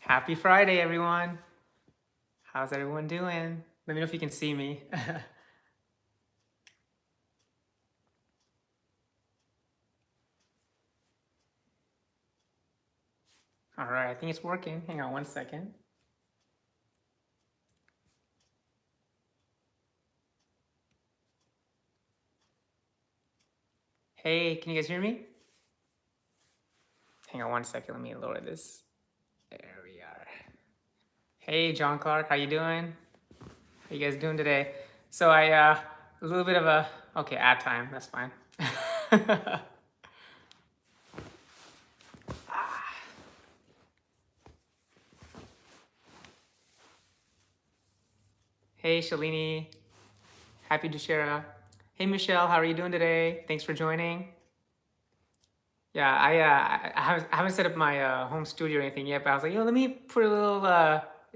Happy Friday, everyone. How's everyone doing? Let me know if you can see me. All right, I think it's working. Hang on one second. Hey, can you guys hear me? Hang on one second. Let me lower this. There we are. Hey, John Clark, how you doing? How you guys doing today? So a little bit of a, okay, ad time. That's fine. Hey, Shalini. Happy Dushera. Hey, Michelle, how are you doing today? Thanks for joining. Yeah, I haven't set up my home studio or anything yet, but I was like, let me put a little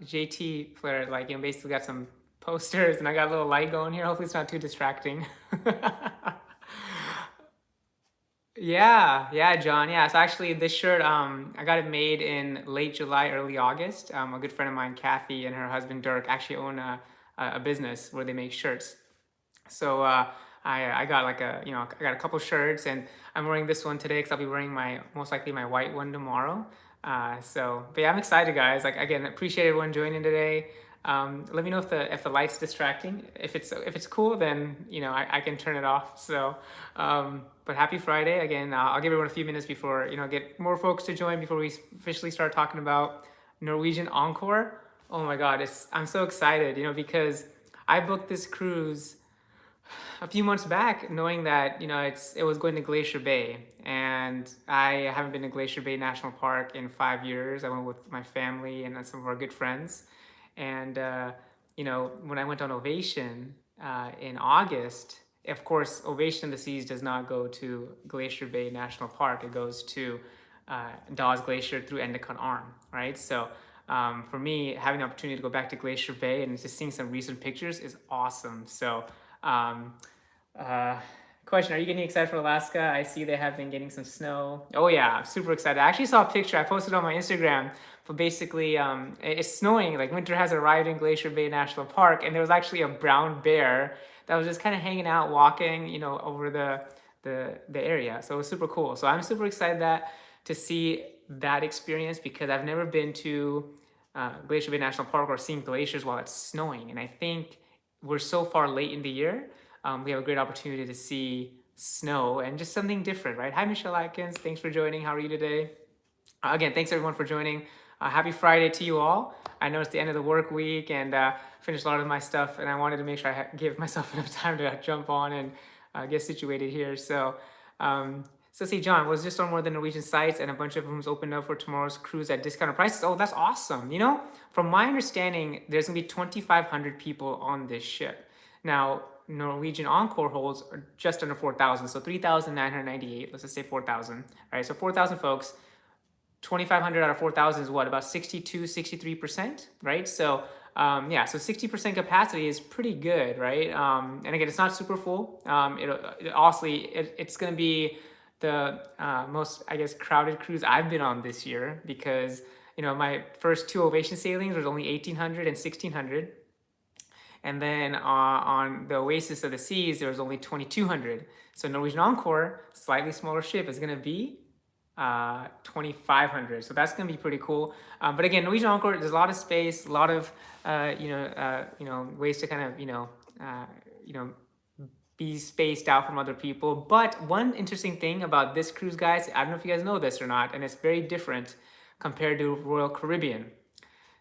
JT flair, like, basically got some posters and I got a little light going here. Hopefully it's not too distracting. Yeah, John. Yeah, so actually this shirt, I got it made in late July, early August. A good friend of mine, Kathy, and her husband Dirk actually own a business where they make shirts. So I got like I got a couple shirts and I'm wearing this one today because I'll be wearing my most likely my white one tomorrow. But yeah, I'm excited, guys. Like again, appreciate everyone joining today. Let me know if the light's distracting. If it's cool, then I can turn it off. But happy Friday again. I'll give everyone a few minutes before get more folks to join before we officially start talking about Norwegian Encore. Oh my God, I'm so excited. Because I booked this cruise a few months back, knowing that it was going to Glacier Bay, and I haven't been to Glacier Bay National Park in 5 years. I went with my family and some of our good friends, and when I went on Ovation in August, of course, Ovation of the Seas does not go to Glacier Bay National Park. It goes to Dawes Glacier through Endicott Arm, right? So for me, having the opportunity to go back to Glacier Bay and just seeing some recent pictures is awesome. So um, uh, question, are you getting excited for Alaska? I see they have been getting some snow. Oh yeah, I'm super excited. I actually saw a picture, I posted on my Instagram, but basically it's snowing, like winter has arrived in Glacier Bay National Park, and there was actually a brown bear that was just kind of hanging out, walking, over the area. So it was super cool. So I'm super excited to see that experience because I've never been to Glacier Bay National Park or seen glaciers while it's snowing. And I think we're so far late in the year, we have a great opportunity to see snow and just something different, right? Hi, Michelle Atkins. Thanks for joining. How are you today? Again, thanks everyone for joining. Happy Friday to you all. I know it's the end of the work week and finished a lot of my stuff, and I wanted to make sure I give myself enough time to jump on and get situated here. So see, John was just on one of the Norwegian sites, and a bunch of rooms opened up for tomorrow's cruise at discounted prices. Oh, that's awesome. From my understanding, there's gonna be 2,500 people on this ship. Now, Norwegian Encore holds just under 4,000, so 3,998. Let's just say 4,000. All right, so 4,000 folks. 2,500 out of 4,000 is what, about 62, 63%, right? So yeah, so 60% capacity is pretty good, right? And again, it's not super full. It's going to be the most, I guess, crowded cruise I've been on this year because my first two Ovation sailings was only 1,800 and 1,600. And then on the Oasis of the Seas, there was only 2,200. So Norwegian Encore, slightly smaller ship, is going to be 2,500. So that's going to be pretty cool. But again, Norwegian Encore, there's a lot of space, a lot of ways to kind of be spaced out from other people. But one interesting thing about this cruise, guys, I don't know if you guys know this or not, and it's very different compared to Royal Caribbean.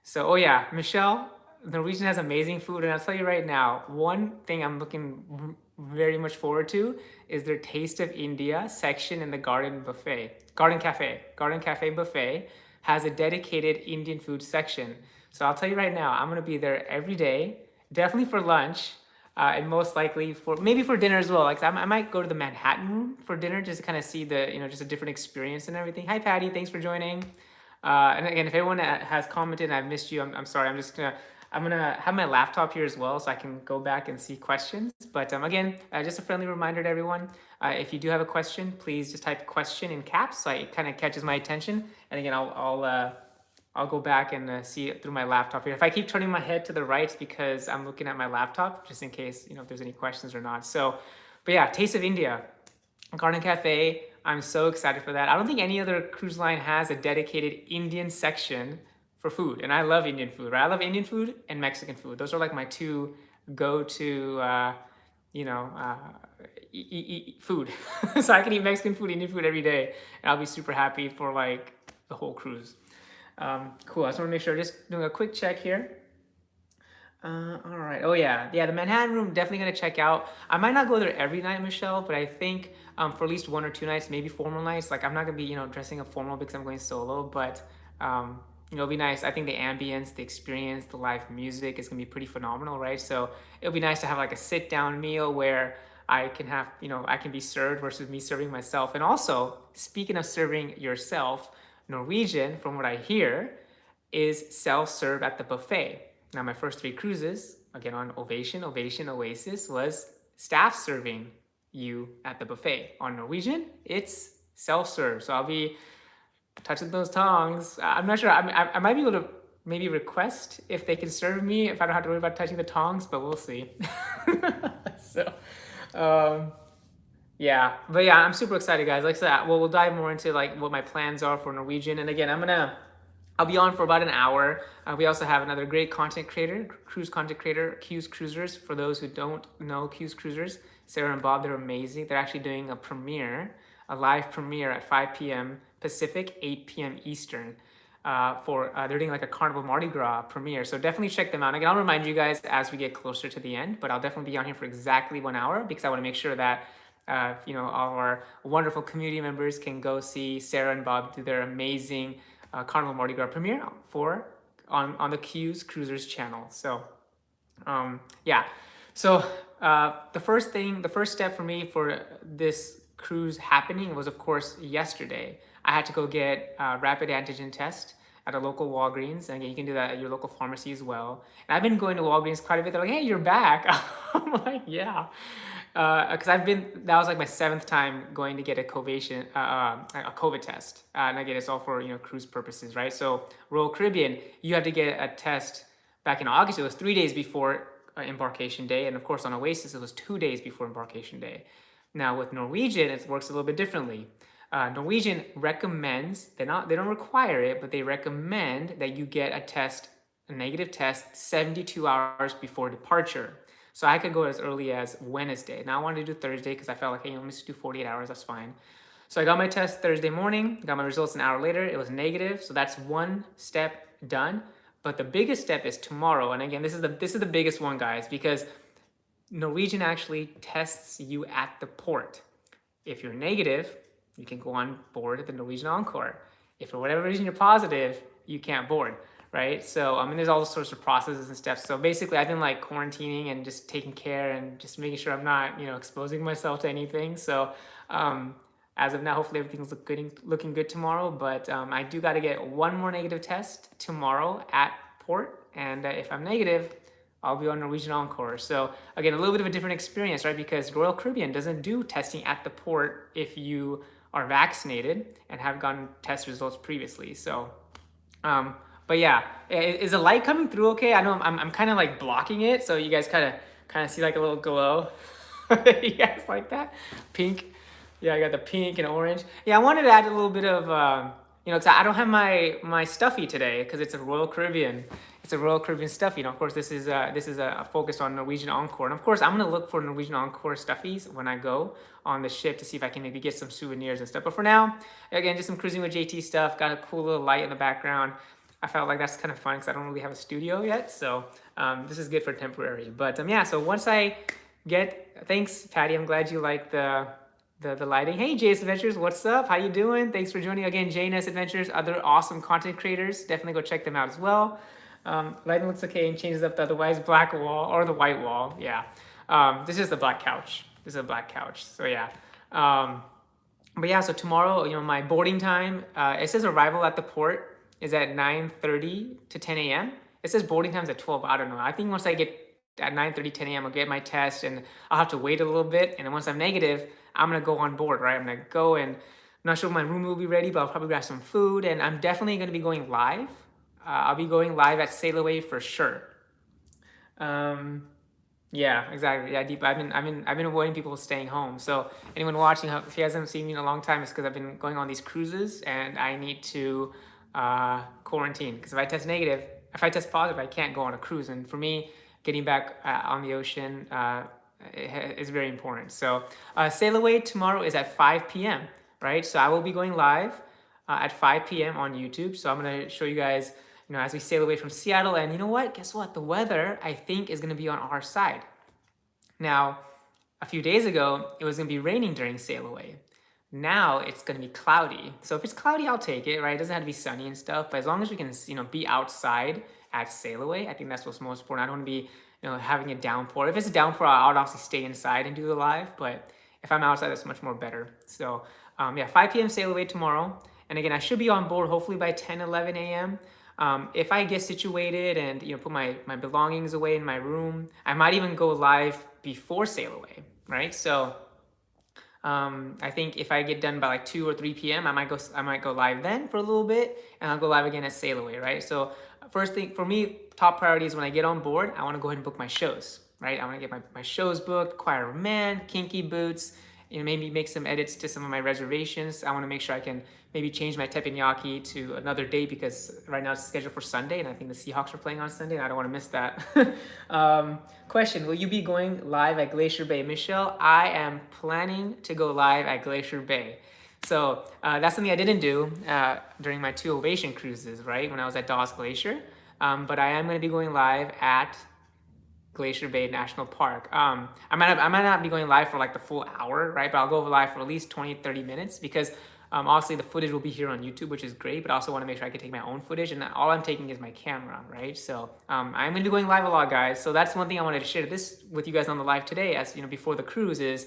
So, oh yeah, Michelle, Norwegian has amazing food, and I'll tell you right now, one thing I'm looking very much forward to is their Taste of India section in the Garden Cafe buffet has a dedicated Indian food section. So I'll tell you right now, I'm gonna be there every day, definitely for lunch, and most likely maybe for dinner as well. Like I might go to the Manhattan room for dinner just to kind of see just a different experience and everything. Hi Patty, thanks for joining. And again, if everyone has commented and I've missed you, I'm sorry. I'm gonna have my laptop here as well so I can go back and see questions. But again, just a friendly reminder to everyone, if you do have a question, please just type question in caps so it kind of catches my attention. And again, I'll I'll go back and see it through my laptop here. If I keep turning my head to the right, it's because I'm looking at my laptop, just in case, if there's any questions or not. So, but yeah, Taste of India, Garden Cafe. I'm so excited for that. I don't think any other cruise line has a dedicated Indian section for food. And I love Indian food, right? I love Indian food and Mexican food. Those are like my two go-to, you know, uh, food. So I can eat Mexican food, Indian food every day, and I'll be super happy for like the whole cruise. Cool. I just want to make sure, just doing a quick check here. All right. Oh yeah, the Manhattan room, definitely gonna check out. I might not go there every night, Michelle, but I think for at least 1 or 2 nights, maybe formal nights. Like I'm not gonna be dressing up formal because I'm going solo, but it'll be nice. I think the ambience, the experience, the live music is gonna be pretty phenomenal, right? So it'll be nice to have like a sit down meal where I can have, I can be served versus me serving myself. And also, speaking of serving yourself, Norwegian, from what I hear, is self-serve at the buffet. Now, my first 3 cruises, again on Ovation, Oasis, was staff serving you at the buffet. On Norwegian, it's self-serve. So I'll be touching those tongs. I'm not sure. I might be able to maybe request if they can serve me if I don't have to worry about touching the tongs, but we'll see. So, yeah. But yeah, I'm super excited, guys. Like I said, we'll dive more into like what my plans are for Norwegian. And again, I'll be on for about an hour. We also have another great content creator, cruise content creator, Q's Cruisers. For those who don't know Q's Cruisers, Sarah and Bob, they're amazing. They're actually doing a live premiere at 5 p.m. Pacific, 8 p.m. Eastern. They're doing like a Carnival Mardi Gras premiere. So definitely check them out. Again, I'll remind you guys as we get closer to the end, but I'll definitely be on here for exactly 1 hour because I want to make sure that all our wonderful community members can go see Sarah and Bob do their amazing Carnival Mardi Gras premiere on the Q's Cruisers channel. So yeah, so the first step for me for this cruise happening was, of course, yesterday. I had to go get a rapid antigen test at a local Walgreens, and again, you can do that at your local pharmacy as well. And I've been going to Walgreens quite a bit. They're like, "Hey, you're back." I'm like, "Yeah," because that was like my 7th time going to get a COVID test. And again, it's all for cruise purposes, right? So Royal Caribbean, you had to get a test back in August. It was 3 days before embarkation day, and of course on Oasis it was 2 days before embarkation day. Now with Norwegian, it works a little bit differently. Norwegian recommends, they don't require it, but they recommend that you get a negative test 72 hours before departure. So I could go as early as Wednesday. Now I wanted to do Thursday because I felt like, hey, let me just do 48 hours, that's fine. So I got my test Thursday morning, got my results an hour later, it was negative. So that's one step done. But the biggest step is tomorrow. And again, this is the biggest one, guys, because Norwegian actually tests you at the port. If you're negative, you can go on board the Norwegian Encore. If for whatever reason you're positive, you can't board, right? So there's all sorts of processes and steps. So basically, I've been like quarantining and just taking care and just making sure I'm not, exposing myself to anything. So as of now, hopefully everything's looking good tomorrow. But I do got to get one more negative test tomorrow at port, and if I'm negative, I'll be on Norwegian Encore. So again, a little bit of a different experience, right? Because Royal Caribbean doesn't do testing at the port if you are vaccinated and have gotten test results previously. So, but yeah, is the light coming through okay? I know I'm kind of like blocking it, so you guys kind of see like a little glow. You guys like that? Pink. Yeah, I got the pink and orange. Yeah, I wanted to add a little bit of, because I don't have my stuffy today because it's a Royal Caribbean. It's a Royal Caribbean stuffy. Of course, this is a focus on Norwegian Encore. And of course, I'm gonna look for Norwegian Encore stuffies when I go on the ship to see if I can maybe get some souvenirs and stuff. But for now, again, just some cruising with JT stuff. Got a cool little light in the background. I felt like that's kind of fun because I don't really have a studio yet. So this is good for temporary. But yeah, so once I thanks, Patty. I'm glad you like the lighting. Hey, JS Adventures, what's up? How you doing? Thanks for joining again. JNS Adventures, other awesome content creators. Definitely go check them out as well. Lighting looks okay and changes up the otherwise black wall or the white wall. Yeah. This is the black couch. This is a black couch. So yeah. But yeah, so tomorrow, my boarding time, it says arrival at the port is at 9:30 to 10 a.m. It says boarding time's at 12. I don't know. I think once I get at 9:30, 10 a.m., I'll get my test and I'll have to wait a little bit. And then once I'm negative, I'm going to go on board, right? I'm going to go, and I'm not sure if my room will be ready, but I'll probably grab some food. And I'm definitely going to be going live I'll be going live at Sail Away for sure. Um, yeah, exactly. Yeah, Deep. I've been avoiding people staying home. So anyone watching, if you hasn't seen me in a long time, it's because I've been going on these cruises and I need to quarantine. Because if I test positive, I can't go on a cruise. And for me, getting back on the ocean is very important. So Sail Away tomorrow is at 5 p.m. Right? So I will be going live at 5 p.m. on YouTube. So I'm gonna show you guys, as we sail away from Seattle. And you know what? Guess what? The weather, I think, is gonna be on our side. Now, a few days ago, it was gonna be raining during sail away. Now it's gonna be cloudy. So if it's cloudy, I'll take it, right? It doesn't have to be sunny and stuff, but as long as we can, be outside at sail away, I think that's what's most important. I don't want to be, having a downpour. If it's a downpour, I'll obviously stay inside and do the live, but if I'm outside, that's much more better. So yeah, 5 p.m. sail away tomorrow. And again, I should be on board hopefully by 10, 11 a.m. If I get situated and put my belongings away in my room, I might even go live before sail away, right? So I think if I get done by like 2 or 3 p.m., I might go live then for a little bit, and I'll go live again at sail away, right? So first thing for me, top priority is when I get on board, I want to go ahead and book my shows, right? I want to get my shows booked, Choir of Man, Kinky Boots, maybe make some edits to some of my reservations. I want to make sure I can maybe change my teppanyaki to another day because right now it's scheduled for Sunday, and I think the Seahawks are playing on Sunday, and I don't want to miss that. Question, will you be going live at Glacier Bay? Michelle, I am planning to go live at Glacier Bay. So that's something I didn't do during my 2 Ovation cruises, right, when I was at Dawes Glacier. But I am going to be going live at Glacier Bay National Park. I might not be going live for like the full hour, right? But I'll go live for at least 20, 30 minutes because obviously the footage will be here on YouTube, which is great, but I also want to make sure I can take my own footage, and all I'm taking is my camera, right? So I'm going to be going live a lot, guys. So that's one thing I wanted to share this with you guys on the live today, as before the cruise, is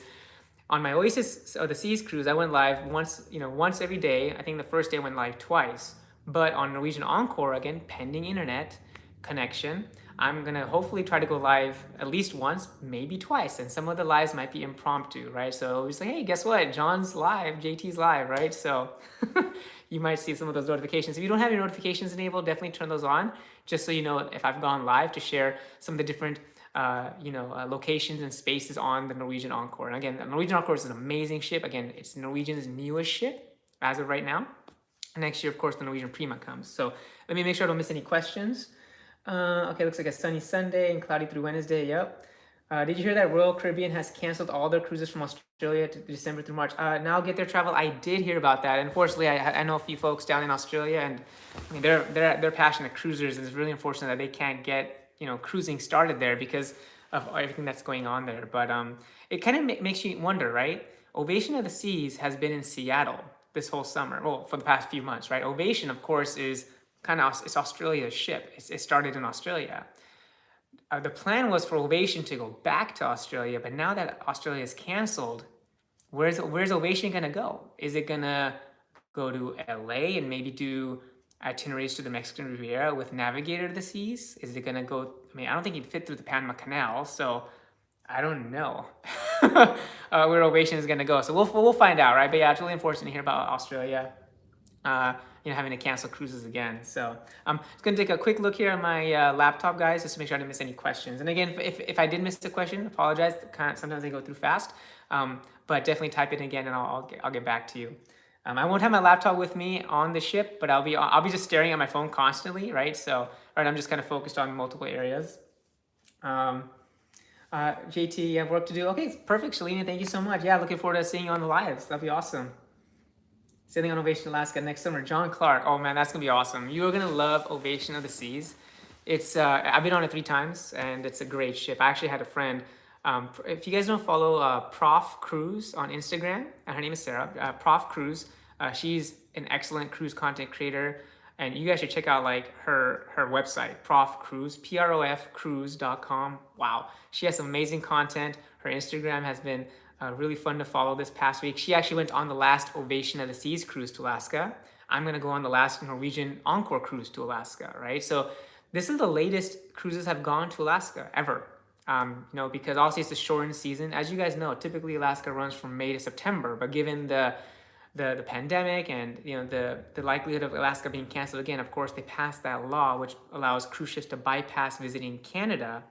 on my Oasis of the Seas cruise, I went live once every day. I think the first day I went live twice. But on Norwegian Encore, again, pending internet connection, I'm gonna hopefully try to go live at least once, maybe twice, and some of the lives might be impromptu, right? So it's like, hey, guess what? John's live, JT's live, right? So you might see some of those notifications. If you don't have your notifications enabled, definitely turn those on, just so you know if I've gone live, to share some of the different locations and spaces on the Norwegian Encore. And again, the Norwegian Encore is an amazing ship. Again, it's Norwegian's newest ship as of right now. Next year, of course, the Norwegian Prima comes. So let me make sure I don't miss any questions. Okay, looks like a sunny Sunday and cloudy through Wednesday. Yep. Did you hear that Royal Caribbean has canceled all their cruises from Australia to December through March? Now get their travel. I did hear about that. Unfortunately, I know a few folks down in Australia, and I mean they're passionate cruisers, and it's really unfortunate that they can't get cruising started there because of everything that's going on there. But it kind of makes you wonder, right? Ovation of the Seas has been in Seattle this whole summer, well, for the past few months, right? Ovation, of course, is it's Australia's ship. It started in Australia. The plan was for Ovation to go back to Australia, but now that Australia is canceled, where's Ovation gonna go? Is it gonna go to LA and maybe do itineraries to the Mexican Riviera with Navigator of the Seas? Is it gonna go? I mean, I don't think he'd fit through the Panama Canal, so I don't know where Ovation is gonna go. So we'll find out, right? But yeah, it's really unfortunate to hear about Australia, having to cancel cruises again. So I'm just gonna take a quick look here on my laptop, guys, just to make sure I didn't miss any questions. And again, if I did miss a question, apologize. Sometimes they go through fast, but definitely type it again, and I'll get back to you. I won't have my laptop with me on the ship, but I'll be just staring at my phone constantly, right? So I'm just kind of focused on multiple areas. JT, you have work to do. Okay, perfect, Shalini. Thank you so much. Yeah, looking forward to seeing you on the lives. That'd be awesome. Sailing on Ovation Alaska next summer. John Clark. Oh man, that's gonna be awesome. You're gonna love Ovation of the Seas. It's I've been on it 3 times, and it's a great ship. I actually had a friend. If you guys don't follow Prof Cruise on Instagram, her name is Sarah. Prof Cruise. She's an excellent cruise content creator, and you guys should check out her website, Prof Cruise, profcruise.com. Wow, she has some amazing content. Her Instagram has been really fun to follow this past week. She actually went on the last Ovation of the Seas cruise to Alaska. I'm gonna go on the last Norwegian Encore cruise to Alaska, right? So this is the latest cruises have gone to Alaska ever. Because obviously it's the shortened season. As you guys know, typically Alaska runs from May to September, but given the the pandemic and the likelihood of Alaska being canceled again, of course, they passed that law which allows cruise ships to bypass visiting Canada.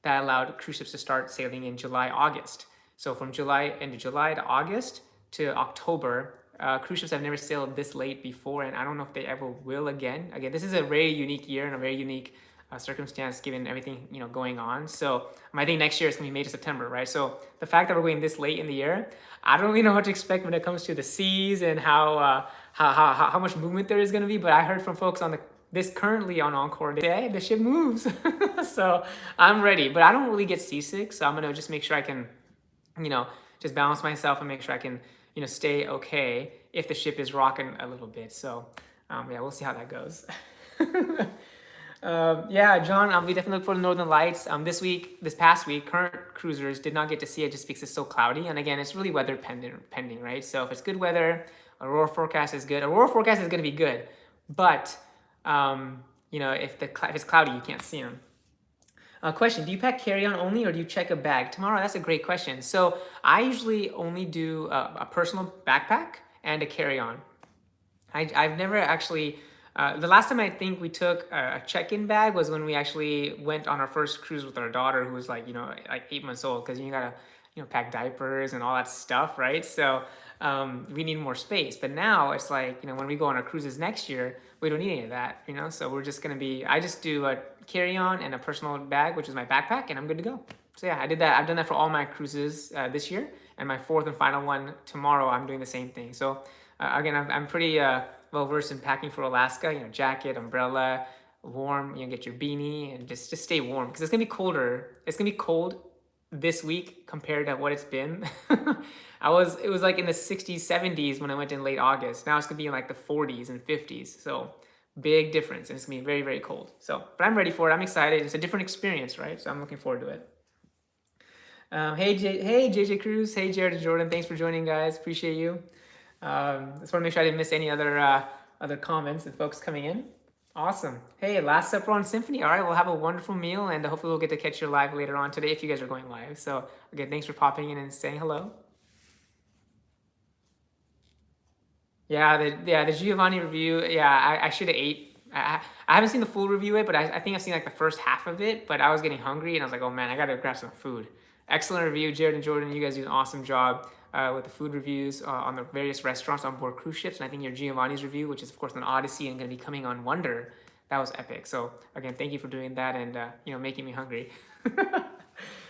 That allowed cruise ships to start sailing in July, August. So from end of July to August to October, cruise ships have never sailed this late before, and I don't know if they ever will again. Again, this is a very unique year and a very unique circumstance given everything going on. So I think next year it's gonna be May to September, right? So the fact that we're going this late in the year, I don't really know what to expect when it comes to the seas and how much movement there is gonna be. But I heard from folks on this currently on Encore, they say, hey, the ship moves. So I'm ready, but I don't really get seasick. So I'm gonna just make sure I can, just balance myself and make sure I can, stay okay if the ship is rocking a little bit. So yeah, we'll see how that goes. Yeah, John, we definitely look for the Northern Lights. This past week, current cruisers did not get to see it just because it's so cloudy. And again, it's really weather pending, right? So if it's good weather, aurora forecast is good. Aurora forecast is going to be good, but if it's cloudy, you can't see them. Question: do you pack carry-on only, or do you check a bag? Tomorrow, that's a great question. So I usually only do a personal backpack and a carry-on. I've never actually. The last time I think we took a check-in bag was when we actually went on our first cruise with our daughter, who was like 8 months old, because you gotta pack diapers and all that stuff, right? So we need more space. But now it's like when we go on our cruises next year, we don't need any of that, So we're just gonna be. I just do a carry-on and a personal bag, which is my backpack, and I'm good to go. So yeah, I did that. I've done that for all my cruises this year, and my fourth and final one tomorrow. I'm doing the same thing. So again, I'm pretty well versed in packing for Alaska. Jacket, umbrella, warm. Get your beanie and just stay warm, because it's gonna be colder. It's gonna be cold this week compared to what it's been. It was like in the 60s, 70s when I went in late August. Now it's gonna be in like the 40s and 50s. So big difference, and it's gonna be very, very cold. So, but I'm ready for it. I'm excited. It's a different experience, right? So I'm looking forward to it. Hey JJ Cruz. Hey Jared and Jordan. Thanks for joining, guys. Appreciate you. Just want to make sure I didn't miss any other comments and folks coming in. Awesome. Hey, Last Supper on Symphony. All right, we'll have a wonderful meal, and hopefully we'll get to catch you live later on today if you guys are going live. So again, thanks for popping in and saying hello. Yeah, the Giovanni review. Yeah, I should have ate. I haven't seen the full review yet, but I think I've seen like the first half of it. But I was getting hungry, and I was like, oh man, I gotta grab some food. Excellent review, Jared and Jordan. You guys do an awesome job with the food reviews on the various restaurants on board cruise ships. And I think your Giovanni's review, which is of course on Odyssey and going to be coming on Wonder, that was epic. So again, thank you for doing that and making me hungry.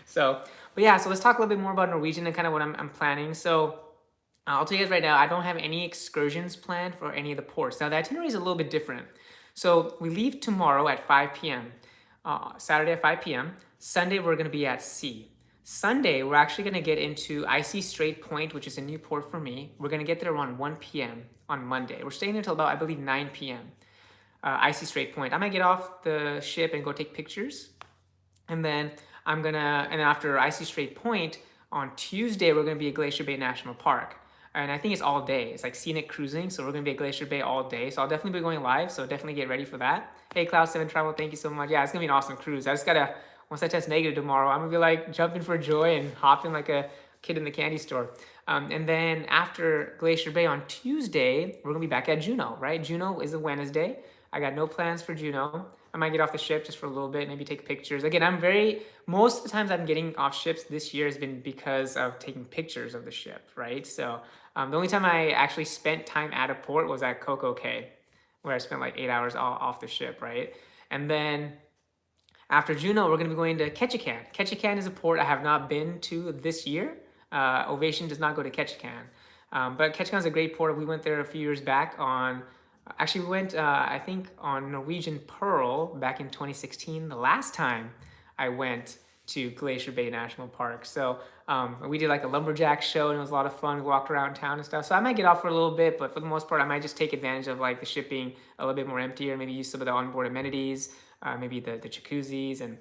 So, but yeah, so let's talk a little bit more about Norwegian and kind of what I'm planning. So I'll tell you guys right now, I don't have any excursions planned for any of the ports. Now the itinerary is a little bit different. So we leave tomorrow at 5 p.m. Saturday at 5 p.m. Sunday we're going to be at sea. Sunday, we're actually going to get into Icy Strait Point, which is a new port for me. We're going to get there around 1 p.m. on Monday. We're staying there until about, I believe, 9 p.m. Icy Strait Point. I might get off the ship and go take pictures. And then after Icy Strait Point, on Tuesday, we're going to be at Glacier Bay National Park. And I think it's all day. It's like scenic cruising, so we're going to be at Glacier Bay all day. So I'll definitely be going live, so definitely get ready for that. Hey, Cloud7 Travel, thank you so much. Yeah, it's going to be an awesome cruise. I just got to... Once I test negative tomorrow, I'm gonna be like jumping for joy and hopping like a kid in the candy store. And then after Glacier Bay on Tuesday, we're gonna be back at Juneau, right? Juneau is a Wednesday. I got no plans for Juneau. I might get off the ship just for a little bit, maybe take pictures. Again, most of the times I'm getting off ships this year has been because of taking pictures of the ship, right? So the only time I actually spent time at a port was at Coco Cay, where I spent like 8 hours off the ship, right? And then after Juneau, we're going to be going to Ketchikan. Ketchikan is a port I have not been to this year. Ovation does not go to Ketchikan. But Ketchikan is a great port. We went there a few years back we went, I think, on Norwegian Pearl back in 2016, the last time I went to Glacier Bay National Park. So we did like a lumberjack show, and it was a lot of fun. We walked around town and stuff. So I might get off for a little bit, but for the most part, I might just take advantage of like the ship being a little bit more emptier, maybe use some of the onboard amenities. Maybe the jacuzzis and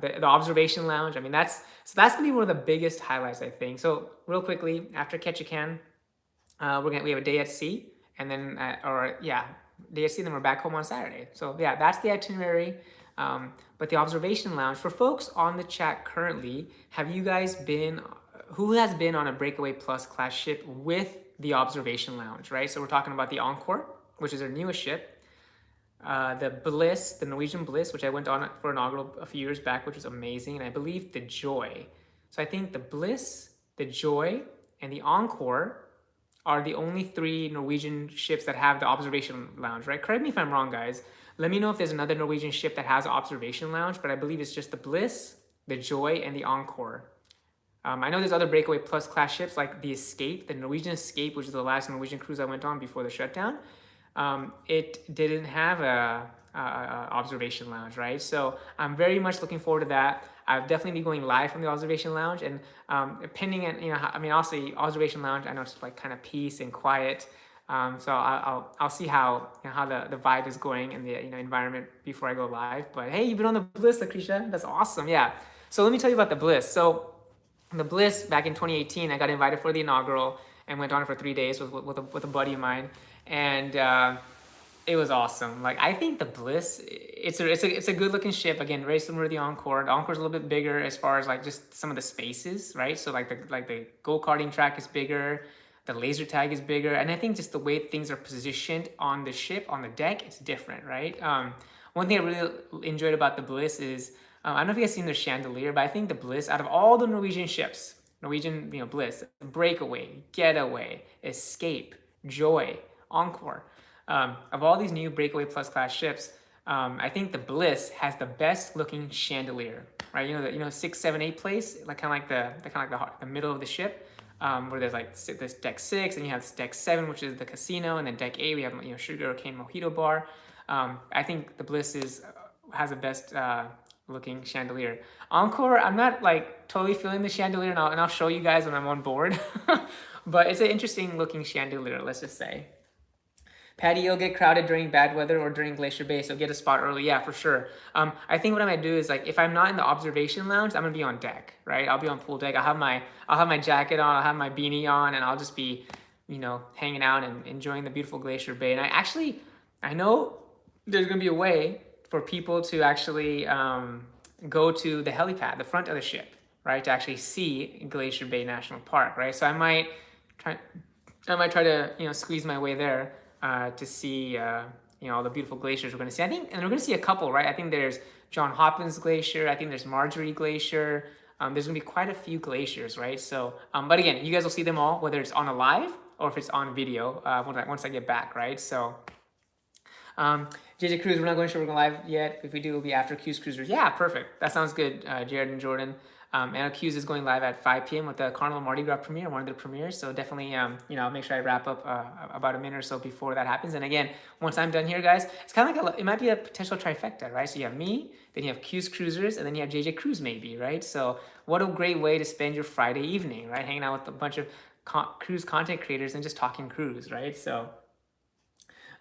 the observation lounge. I mean, that's gonna be one of the biggest highlights, I think. So real quickly, after Ketchikan, we have a day at sea, and then day at sea, then we're back home on Saturday. So yeah, that's the itinerary. But the observation lounge, for folks on the chat currently, who has been on a Breakaway Plus class ship with the observation lounge, right? So we're talking about the Encore, which is our newest ship, the Bliss, the Norwegian Bliss, which I went on for inaugural a few years back, which was amazing, and I believe the Joy. So I think the Bliss, the Joy, and the Encore are the only three Norwegian ships that have the observation lounge, right? Correct me if I'm wrong, guys. Let me know if there's another Norwegian ship that has observation lounge, but I believe it's just the Bliss, the Joy, and the Encore. I know there's other Breakaway Plus class ships like the Escape, the Norwegian Escape, which is the last Norwegian cruise I went on before the shutdown. It didn't have a observation lounge, right? So I'm very much looking forward to that. I'll definitely be going live from the observation lounge, and pending, and I mean, also the observation lounge, I know it's like kind of peace and quiet. So I'll see how how the vibe is going in the environment before I go live. But hey, you've been on the Bliss, Lucretia. That's awesome. Yeah. So let me tell you about the Bliss. So the Bliss, back in 2018, I got invited for the inaugural and went on for 3 days with a buddy of mine, and it was awesome. Like, I think the Bliss, it's a good looking ship. Again, very similar to the Encore. The Encore's a little bit bigger as far as like just some of the spaces, right? So like the go-karting track is bigger, the laser tag is bigger, and I think just the way things are positioned on the ship, on the deck, it's different, right? One thing I really enjoyed about the Bliss is, I don't know if you guys seen their chandelier, but I think the Bliss, out of all the Norwegian ships, Norwegian, Bliss, Breakaway, Getaway, Escape, Joy, Encore, of all these new Breakaway Plus class ships, I think the Bliss has the best looking chandelier, right? The 6, 7, 8 place, like kind of like the middle of the ship, where there's like this deck 6, and you have deck 7, which is the casino, and then deck 8 we have Sugar Cane Mojito Bar. I think the Bliss has the best looking chandelier. Encore, I'm not like totally feeling the chandelier, and I'll show you guys when I'm on board. But it's an interesting looking chandelier, let's just say. Patty, you'll get crowded during bad weather or during Glacier Bay, so get a spot early. Yeah, for sure. I think what I'm gonna do is, like, if I'm not in the observation lounge, I'm gonna be on deck, right? I'll be on pool deck. I'll have my jacket on, I'll have my beanie on, and I'll just be, hanging out and enjoying the beautiful Glacier Bay. And I know there's gonna be a way for people to actually go to the helipad, the front of the ship, right, to actually see Glacier Bay National Park, right? So I might try to squeeze my way there to see all the beautiful glaciers we're going to see. And we're going to see a couple, right? I think there's John Hopkins Glacier. I think there's Marjorie Glacier. There's going to be quite a few glaciers, right? So, but again, you guys will see them all, whether it's on a live or if it's on video once I get back, right? So, JJ Cruise, we're not going to show we're going live yet. If we do, it'll be after Q's Cruisers. Yeah, perfect. That sounds good, Jared and Jordan. And Q's is going live at 5 p.m. with the Carnival Mardi Gras premiere, one of the premieres. So definitely, I'll make sure I wrap up about a minute or so before that happens. And again, once I'm done here, guys, it's kind of like it might be a potential trifecta, right? So you have me, then you have Q's Cruisers, and then you have JJ Cruise maybe, right? So what a great way to spend your Friday evening, right? Hanging out with a bunch of cruise content creators and just talking cruise, right? So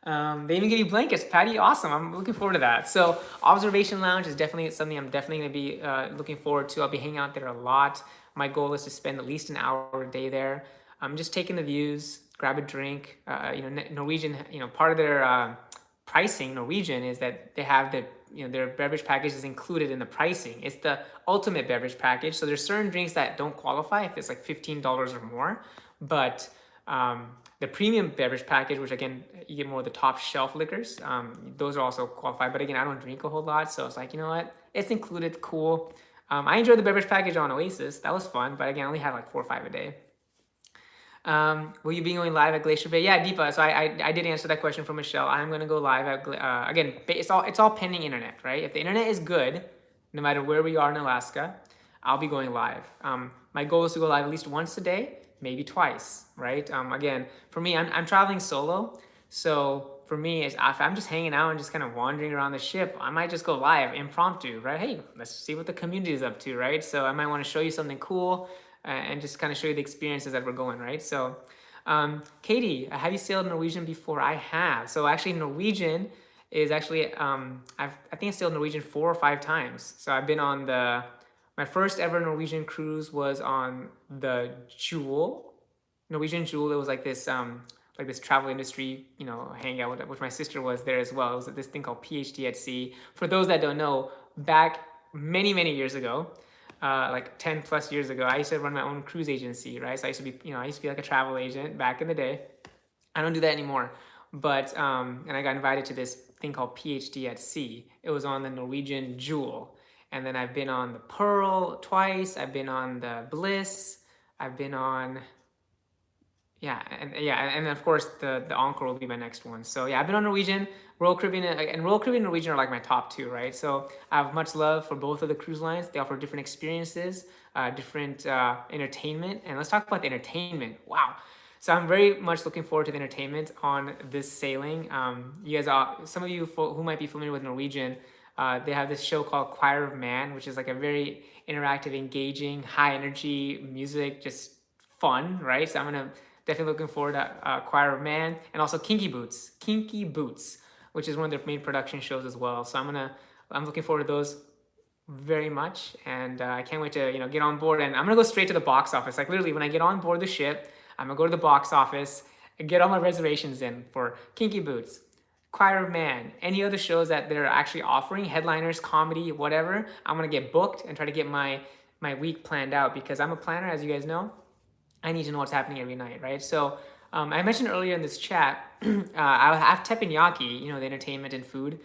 they even give you blankets, Patty. Awesome. I'm looking forward to that. So observation lounge is definitely something I'm definitely going to be looking forward to. I'll be hanging out there a lot. My goal is to spend at least an hour a day there. I'm just taking the views, grab a drink. Norwegian, part of their pricing, Norwegian, is that they have their beverage package is included in the pricing. It's the ultimate beverage package. So there's certain drinks that don't qualify if it's like $15 or more, but the premium beverage package, which again, you get more of the top shelf liquors, those are also qualified. But again, I don't drink a whole lot, so it's like, you know what? It's included, cool. I enjoyed the beverage package on Oasis. That was fun, but again, I only had like 4 or 5 a day. Will you be going live at Glacier Bay? Yeah, Deepa. So I did answer that question from Michelle. I'm going to go live at, again, it's all pending internet, right? If the internet is good, no matter where we are in Alaska, I'll be going live. My goal is to go live at least once a day, maybe twice, right? Again, for me, I'm traveling solo. So for me, if I'm just hanging out and just kind of wandering around the ship, I might just go live impromptu, right? Hey, let's see what the community is up to, right? So I might want to show you something cool and just kind of show you the experiences that we're going, right? So Katie, have you sailed Norwegian before? I have. So actually Norwegian is actually, I think I sailed Norwegian 4 or 5 times. So I've been on my first ever Norwegian cruise was on the Jewel, Norwegian Jewel. It was like this travel industry, hangout, which my sister was there as well. It was this thing called PhD at Sea. For those that don't know, back many, many years ago, like 10 plus years ago, I used to run my own cruise agency, right? So I used to be, I used to be like a travel agent back in the day. I don't do that anymore. But, and I got invited to this thing called PhD at Sea. It was on the Norwegian Jewel. And then I've been on the Pearl twice. I've been on the Bliss. I've been on, and of course the Encore will be my next one. So yeah, I've been on Norwegian, Royal Caribbean, and Royal Caribbean and Norwegian are like my top two, right? So I have much love for both of the cruise lines. They offer different experiences, different entertainment, and let's talk about the entertainment. Wow. So I'm very much looking forward to the entertainment on this sailing. You guys, some of you who might be familiar with Norwegian, they have this show called Choir of Man, which is like a very interactive, engaging, high energy music, just fun, right? So I'm gonna definitely looking forward to Choir of Man, and also Kinky Boots, which is one of their main production shows as well. So I'm looking forward to those very much, and I can't wait to get on board. And I'm gonna go straight to the box office. Like literally, when I get on board the ship, I'm gonna go to the box office and get all my reservations in for Kinky Boots, Choir of Man, any other shows that they're actually offering, headliners, comedy, whatever. I'm gonna get booked and try to get my week planned out, because I'm a planner, as you guys know. I need to know what's happening every night, right? So I mentioned earlier in this chat, I have teppanyaki, the entertainment and food,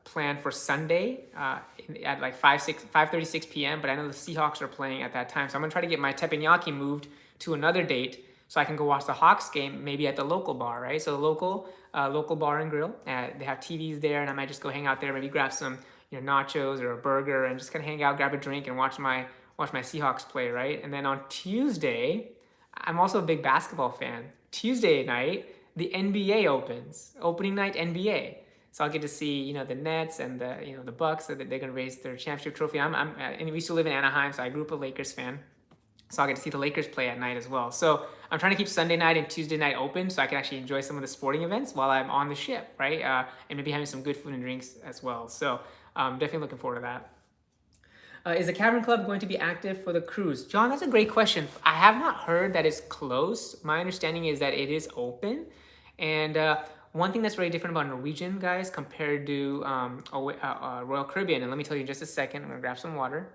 planned for Sunday at like 5:36 p.m. But I know the Seahawks are playing at that time, so I'm gonna try to get my teppanyaki moved to another date so I can go watch the Hawks game, maybe at the local bar, right? So the local bar and grill, they have TVs there, and I might just go hang out there, maybe grab some nachos or a burger, and just kind of hang out, grab a drink, and watch my Seahawks play, right? And then on Tuesday, I'm also a big basketball fan. Tuesday night, the NBA opens, opening night NBA. So I'll get to see, the Nets and the Bucks, so that they're gonna raise their championship trophy. And we used to live in Anaheim, so I grew up a Lakers fan. So I'll get to see the Lakers play at night as well. So I'm trying to keep Sunday night and Tuesday night open so I can actually enjoy some of the sporting events while I'm on the ship, right? And maybe having some good food and drinks as well. So definitely looking forward to that. Is the Cavern Club going to be active for the cruise? John, that's a great question. I have not heard that it's closed. My understanding is that it is open. And one thing that's very different about Norwegian, guys, compared to Royal Caribbean, and let me tell you in just a second, I'm gonna grab some water.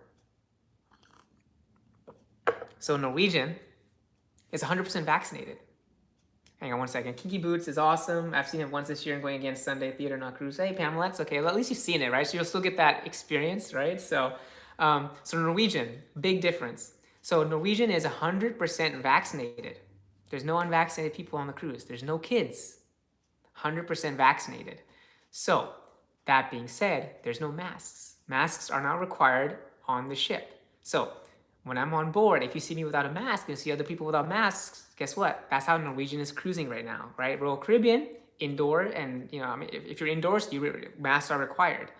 So Norwegian is 100% vaccinated. Hang on one second. Kinky Boots is awesome. I've seen it once this year and going again Sunday, theater, not cruise. Hey, Pamela, it's okay. Well, at least you've seen it, right? So you'll still get that experience, right? So Norwegian, big difference. So Norwegian is 100% vaccinated. There's no unvaccinated people on the cruise. There's no kids. 100% vaccinated. So that being said, there's no masks. Masks are not required on the ship. So when I'm on board, if you see me without a mask and see other people without masks, guess what? That's how Norwegian is cruising right now, right? Royal Caribbean, indoor, and if you're indoors, masks are required.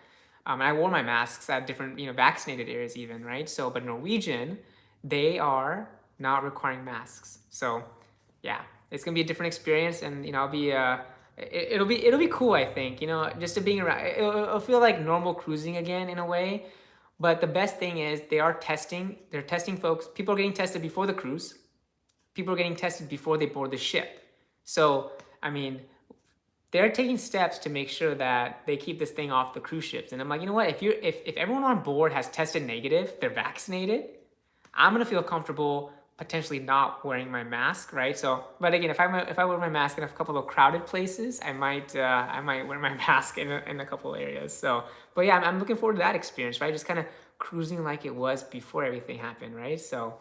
And I wore my masks at different, vaccinated areas even, right? So, but Norwegian, they are not requiring masks. So, yeah, it's gonna be a different experience, and it'll be cool. I think just to being around, it'll feel like normal cruising again in a way. But the best thing is they're testing folks. People are getting tested before the cruise. People are getting tested before they board the ship. So, they're taking steps to make sure that they keep this thing off the cruise ships. And I'm like, you know what? If everyone on board has tested negative, they're vaccinated, I'm gonna feel comfortable potentially not wearing my mask, right? So, but again, if I wear my mask in a couple of crowded places, I might wear my mask in a couple of areas. So, but yeah, I'm looking forward to that experience, right? Just kind of cruising like it was before everything happened, right? So,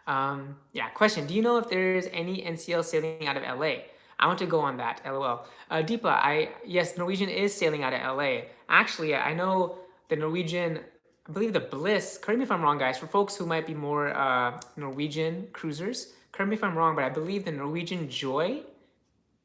yeah. Question: do you know if there's any NCL sailing out of LA? I want to go on that. LOL. Deepa, yes, Norwegian is sailing out of LA. Actually, I know the Norwegian. I believe the Bliss, correct me if I'm wrong, guys, for folks who might be more Norwegian cruisers, correct me if I'm wrong, but I believe the Norwegian Joy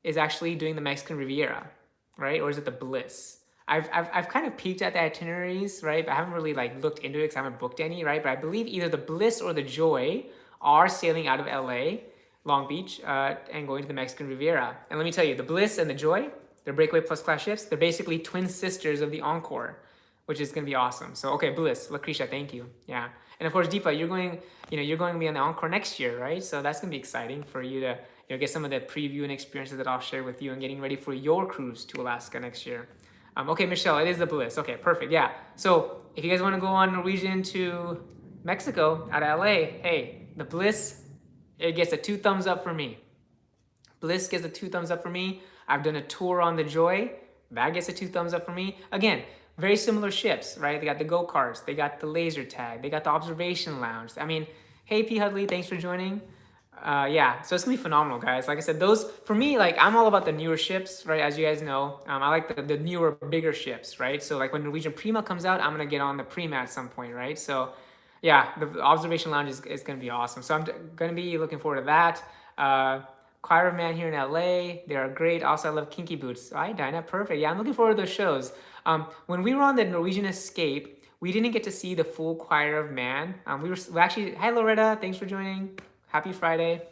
is actually doing the Mexican Riviera, right? Or is it the Bliss? I've kind of peeked at the itineraries, right? But I haven't really looked into it because I haven't booked any, right? But I believe either the Bliss or the Joy are sailing out of LA, Long Beach, and going to the Mexican Riviera. And let me tell you, the Bliss and the Joy, they're Breakaway Plus class ships. They're basically twin sisters of the Encore, which is going to be awesome. So, okay, Bliss, Lucretia, thank you. Yeah. And of course, Deepa, you're going to be on the Encore next year, right? So that's going to be exciting for you to get some of the preview and experiences that I'll share with you and getting ready for your cruise to Alaska next year. Okay, Michelle, it is the Bliss. Okay, perfect. Yeah. So if you guys want to go on Norwegian to Mexico out of LA, hey, the Bliss, it gets a 2 thumbs up for me. Bliss gets a 2 thumbs up for me. I've done a tour on the Joy. That gets a 2 thumbs up for me. Again, very similar ships, right? They got the go-karts, they got the laser tag, they got the observation lounge. I mean, hey, P. Hudley, thanks for joining. Yeah, so it's gonna be phenomenal, guys. Like I said, those, for me, like I'm all about the newer ships, right? As you guys know, I like the newer, bigger ships, right? So like when Norwegian Prima comes out, I'm gonna get on the Prima at some point, right? So yeah, the observation lounge is gonna be awesome. So I'm gonna be looking forward to that. Choir of Man here in LA, they are great. Also, I love Kinky Boots. Hi, Dinah, perfect. Yeah, I'm looking forward to those shows. When we were on the Norwegian Escape, we didn't get to see the full Choir of Man. We actually, hi Loretta, thanks for joining. Happy Friday.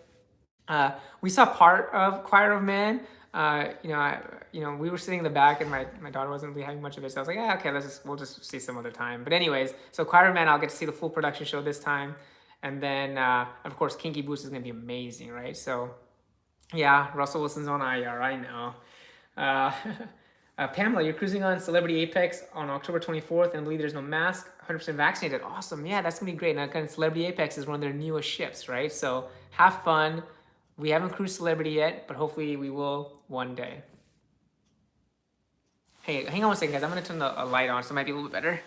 We saw part of Choir of Man. We were sitting in the back, and my daughter wasn't really having much of it, so I was like, yeah, okay, we'll just see some other time. But anyways, so Choir of Man, I'll get to see the full production show this time, and then of course Kinky Boots is gonna be amazing, right? So yeah, Russell Wilson's on IR, I know. Uh, Pamela, you're cruising on Celebrity Apex on October 24th, and I believe there's no mask. 100% vaccinated. Awesome. Yeah, that's gonna be great. Now, kind of Celebrity Apex is one of their newest ships, right? So have fun. We haven't cruised Celebrity yet, but hopefully we will one day. Hey, hang on one second, guys. I'm gonna turn the light on, so it might be a little bit better.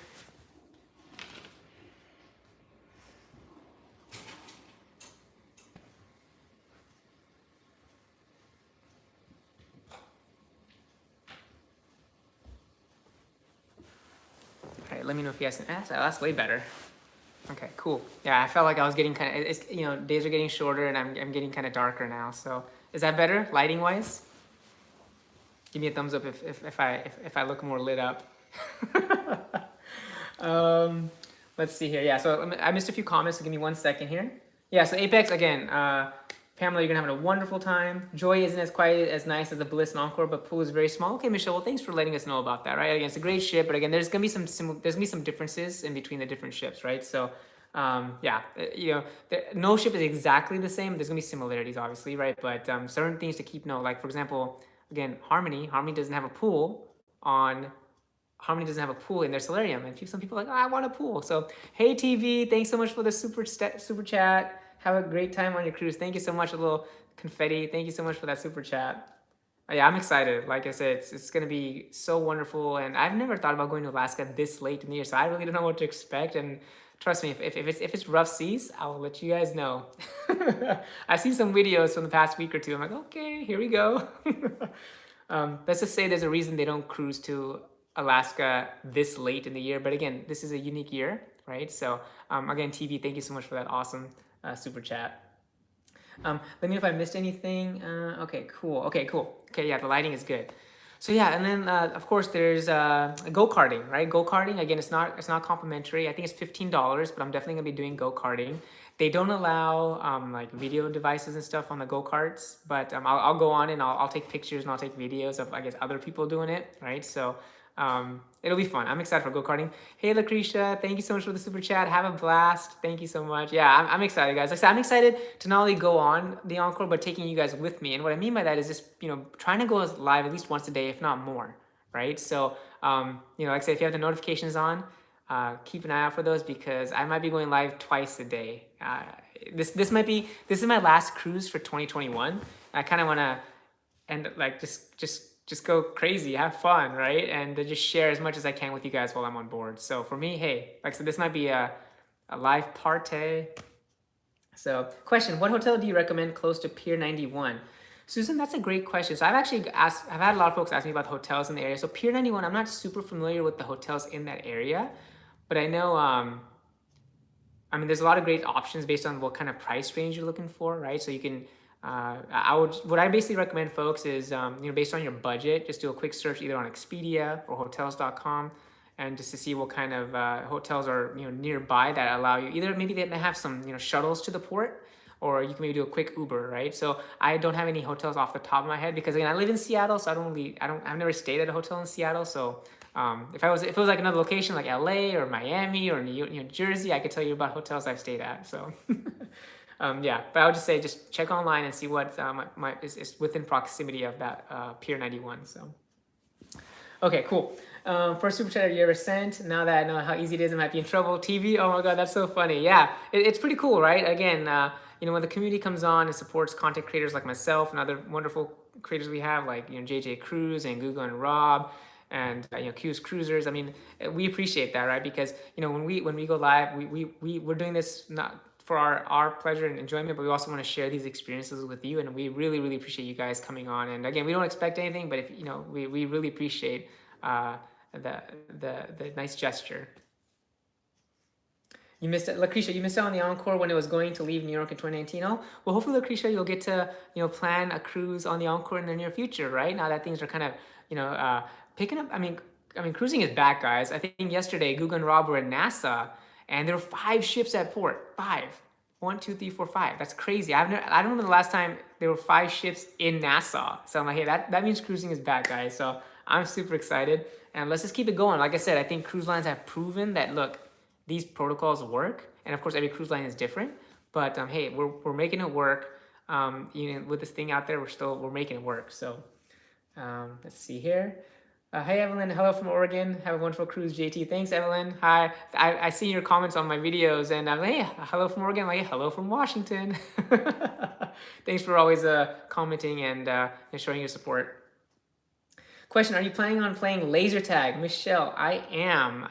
All right, let me know if you guys can. That's way better. Okay, cool. Yeah, I felt like I was getting kind of, days are getting shorter, and I'm getting kind of darker now. So is that better, lighting wise? Give me a thumbs up if I look more lit up. Let's see here. Yeah, so I missed a few comments, so give me 1 second here. Yeah, so Apex, again, Pamela, you're gonna have a wonderful time. Joy isn't as quite as nice as the Bliss and Encore, but pool is very small. Okay, Michelle, well, thanks for letting us know about that, right? Again, it's a great ship, but again, there's gonna be some differences in between the different ships, right? So, no ship is exactly the same. There's gonna be similarities, obviously, right? But certain things to keep note, like for example, again, Harmony doesn't have a pool on. Harmony doesn't have a pool in their solarium, and some people are like, oh, I want a pool. So, hey TV, thanks so much for the super chat. Have a great time on your cruise. Thank you so much. A little confetti. Thank you so much for that super chat. Yeah, I'm excited. Like I said, it's gonna be so wonderful, and I've never thought about going to Alaska this late in the year, so I really don't know what to expect. And trust me, if it's rough seas, I'll let you guys know. I've seen some videos from the past week or two. I'm like, okay, here we go. Let's just say there's a reason they don't cruise to Alaska this late in the year. But again, this is a unique year, right? So again, TV, thank you so much for that awesome super chat. Let me know if I missed anything. Okay, cool. Okay, yeah, the lighting is good. So yeah, and then of course there's go-karting, right? Go-karting, again, it's not complimentary. I think it's $15, but I'm definitely gonna be doing go-karting. They don't allow like video devices and stuff on the go-karts, but I'll go on and I'll take pictures and I'll take videos of, I guess, other people doing it, right? So it'll be fun. I'm excited for go-karting. Hey, Lucretia, thank you so much for the super chat. Have a blast. Thank you so much. Yeah, I'm excited, guys. Like I said, I'm excited to not only go on the Encore, but taking you guys with me. And what I mean by that is just, trying to go live at least once a day, if not more, right? So, like I said, if you have the notifications on, keep an eye out for those, because I might be going live twice a day. This is my last cruise for 2021. I kind of want to end like just go crazy, have fun, right? And to just share as much as I can with you guys while I'm on board. So for me, hey, like I said, this might be a live party. So question, what hotel do you recommend close to Pier 91? Susan, that's a great question. So I've had a lot of folks ask me about hotels in the area. So Pier 91, I'm not super familiar with the hotels in that area, but I know, there's a lot of great options based on what kind of price range you're looking for, right? So you can, what I basically recommend folks is, based on your budget, just do a quick search either on Expedia or hotels.com, and just to see what kind of hotels are nearby that allow you. Either maybe they have some shuttles to the port, or you can maybe do a quick Uber, right? So I don't have any hotels off the top of my head, because again, I live in Seattle, so I've never stayed at a hotel in Seattle. So if it was like another location like LA or Miami or New Jersey, I could tell you about hotels I've stayed at. So. Yeah, but I would just say just check online and see what is within proximity of that Pier 91. So, okay, cool. First super chat you ever sent. Now that I know how easy it is, I might be in trouble. TV. Oh my god, that's so funny. Yeah, it's pretty cool, right? Again, when the community comes on and supports content creators like myself and other wonderful creators we have, like JJ Cruz and Google and Rob, and Q's Cruisers. I mean, we appreciate that, right? Because when we go live, we're doing this not for our pleasure and enjoyment, but we also want to share these experiences with you, and we really really appreciate you guys coming on. And again, we don't expect anything, but if we really appreciate the nice gesture. You missed it, Lucretia. You missed out on the Encore when it was going to leave New York in 2019. Oh, well, hopefully, Lucretia, you'll get to plan a cruise on the Encore in the near future, right? Now that things are kind of picking up. I mean, cruising is back, guys. I think yesterday, Google and Rob were at NASA, and there were 5 ships at port. 5. 1, 2, 3, 4, 5. That's crazy. I don't remember the last time there were 5 ships in Nassau. So I'm like, hey, that means cruising is back, guys. So I'm super excited, and let's just keep it going. Like I said, I think cruise lines have proven that, look, these protocols work, and of course every cruise line is different, but hey, we're making it work. With this thing out there, we're making it work. So let's see here. Hi Evelyn, hello from Oregon. Have a wonderful cruise, JT. Thanks, Evelyn. Hi. I see your comments on my videos, and I'm like, hey, hello from Oregon. I'm like, hello from Washington. Thanks for always commenting and showing your support. Question: are you planning on playing laser tag? Michelle, I am.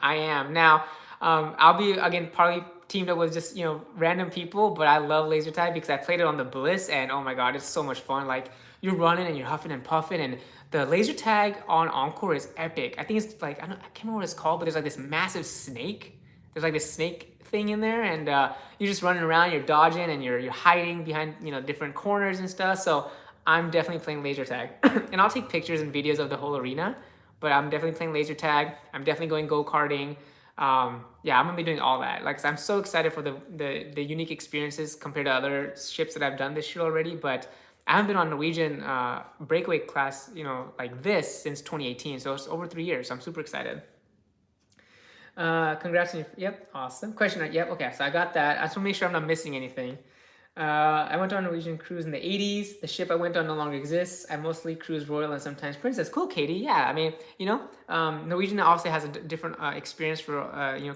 Now, I'll be, again, probably teamed up with just, random people, but I love laser tag because I played it on the Bliss, and oh my god, it's so much fun. Like, you're running and you're huffing and puffing, and the laser tag on Encore is epic. I think it's like, I can't remember what it's called, but there's like this massive snake. There's like this snake thing in there, and you're just running around, you're dodging, and you're hiding behind, different corners and stuff. So I'm definitely playing laser tag. And I'll take pictures and videos of the whole arena, but I'm definitely playing laser tag. I'm definitely going go-karting. Yeah, I'm gonna be doing all that. Like, I'm so excited for the unique experiences compared to other ships that I've done this year already. But I haven't been on Norwegian breakaway class, like this since 2018. So it's over 3 years. So I'm super excited. Congrats on your, yep, awesome. Question, yep, okay, so I got that. I just want to make sure I'm not missing anything. I went on a Norwegian cruise in the 80s. The ship I went on no longer exists. I mostly cruise Royal and sometimes Princess. Cool, Katie. Yeah, I mean, Norwegian obviously has a different experience for,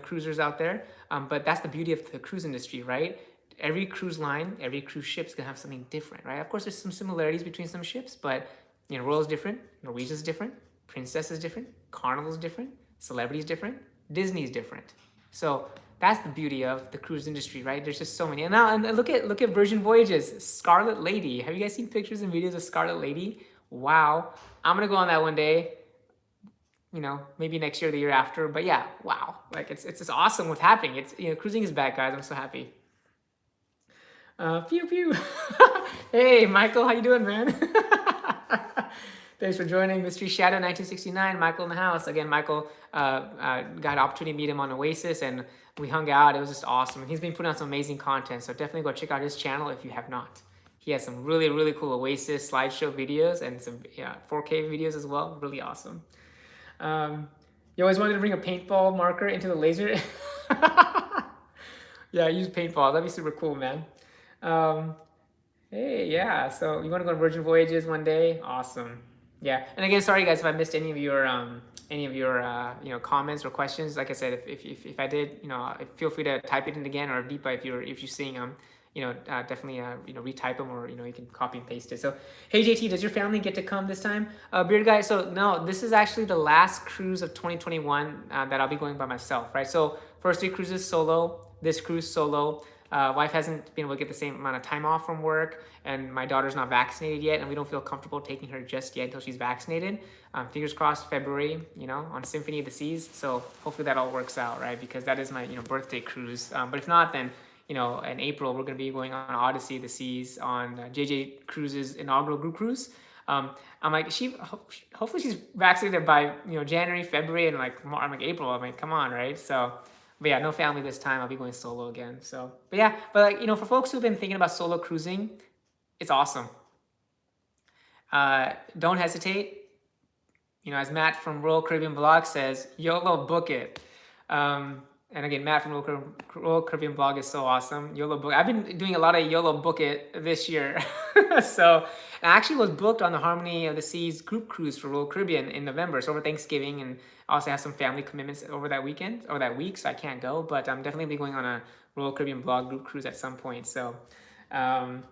cruisers out there. But that's the beauty of the cruise industry, right? Every cruise line, every cruise ship's gonna have something different, right? Of course, there's some similarities between some ships, but, Royal's different, Norwegian's different, Princess is different, Carnival's different, Celebrity's different, Disney's different. So that's the beauty of the cruise industry, right? There's just so many. And now, and look at Virgin Voyages, Scarlet Lady. Have you guys seen pictures and videos of Scarlet Lady? Wow. I'm gonna go on that one day. Maybe next year or the year after. But yeah, wow. Like, it's just awesome what's happening. It's cruising is back, guys. I'm so happy. Pew pew. Hey, Michael, how you doing, man? Thanks for joining. Mystery Shadow 1969, Michael in the house. Again, Michael got an opportunity to meet him on Oasis, and we hung out. It was just awesome. And he's been putting out some amazing content, so definitely go check out his channel if you have not. He has some really, really cool Oasis slideshow videos and some 4K videos as well. Really awesome. You always wanted to bring a paintball marker into the laser? Yeah, use paintball. That'd be super cool, man. Hey, yeah. So you want to go on Virgin Voyages one day? Awesome. Yeah. And again, sorry guys if I missed any of your comments or questions. Like I said, if I did, feel free to type it in again, or Deepa, if you're seeing them, definitely retype them, or you can copy and paste it. So hey JT, does your family get to come this time? Beard guy. So no, this is actually the last cruise of 2021 that I'll be going by myself, right? So first 3 cruises solo, this cruise solo. Wife hasn't been able to get the same amount of time off from work, and my daughter's not vaccinated yet, and we don't feel comfortable taking her just yet until she's vaccinated. Fingers crossed, February, on Symphony of the Seas. So hopefully that all works out, right? Because that is my birthday cruise. But if not, then in April we're going to be going on Odyssey of the Seas on JJ Cruise's inaugural group cruise. I'm like, hopefully she's vaccinated by January, February, and I'm like April. I'm like, come on, right? So. But yeah, no family this time. I'll be going solo again. So, but yeah, for folks who've been thinking about solo cruising, it's awesome. Don't hesitate. As Matt from Royal Caribbean Blog says, YOLO, book it. And again, Matt from Royal Caribbean Blog is so awesome. YOLO book. I've been doing a lot of YOLO book it this year. So I actually was booked on the Harmony of the Seas group cruise for Royal Caribbean in November. So over Thanksgiving, and I also have some family commitments over that weekend or that week, so I can't go. But I'm definitely be going on a Royal Caribbean Blog group cruise at some point. So um,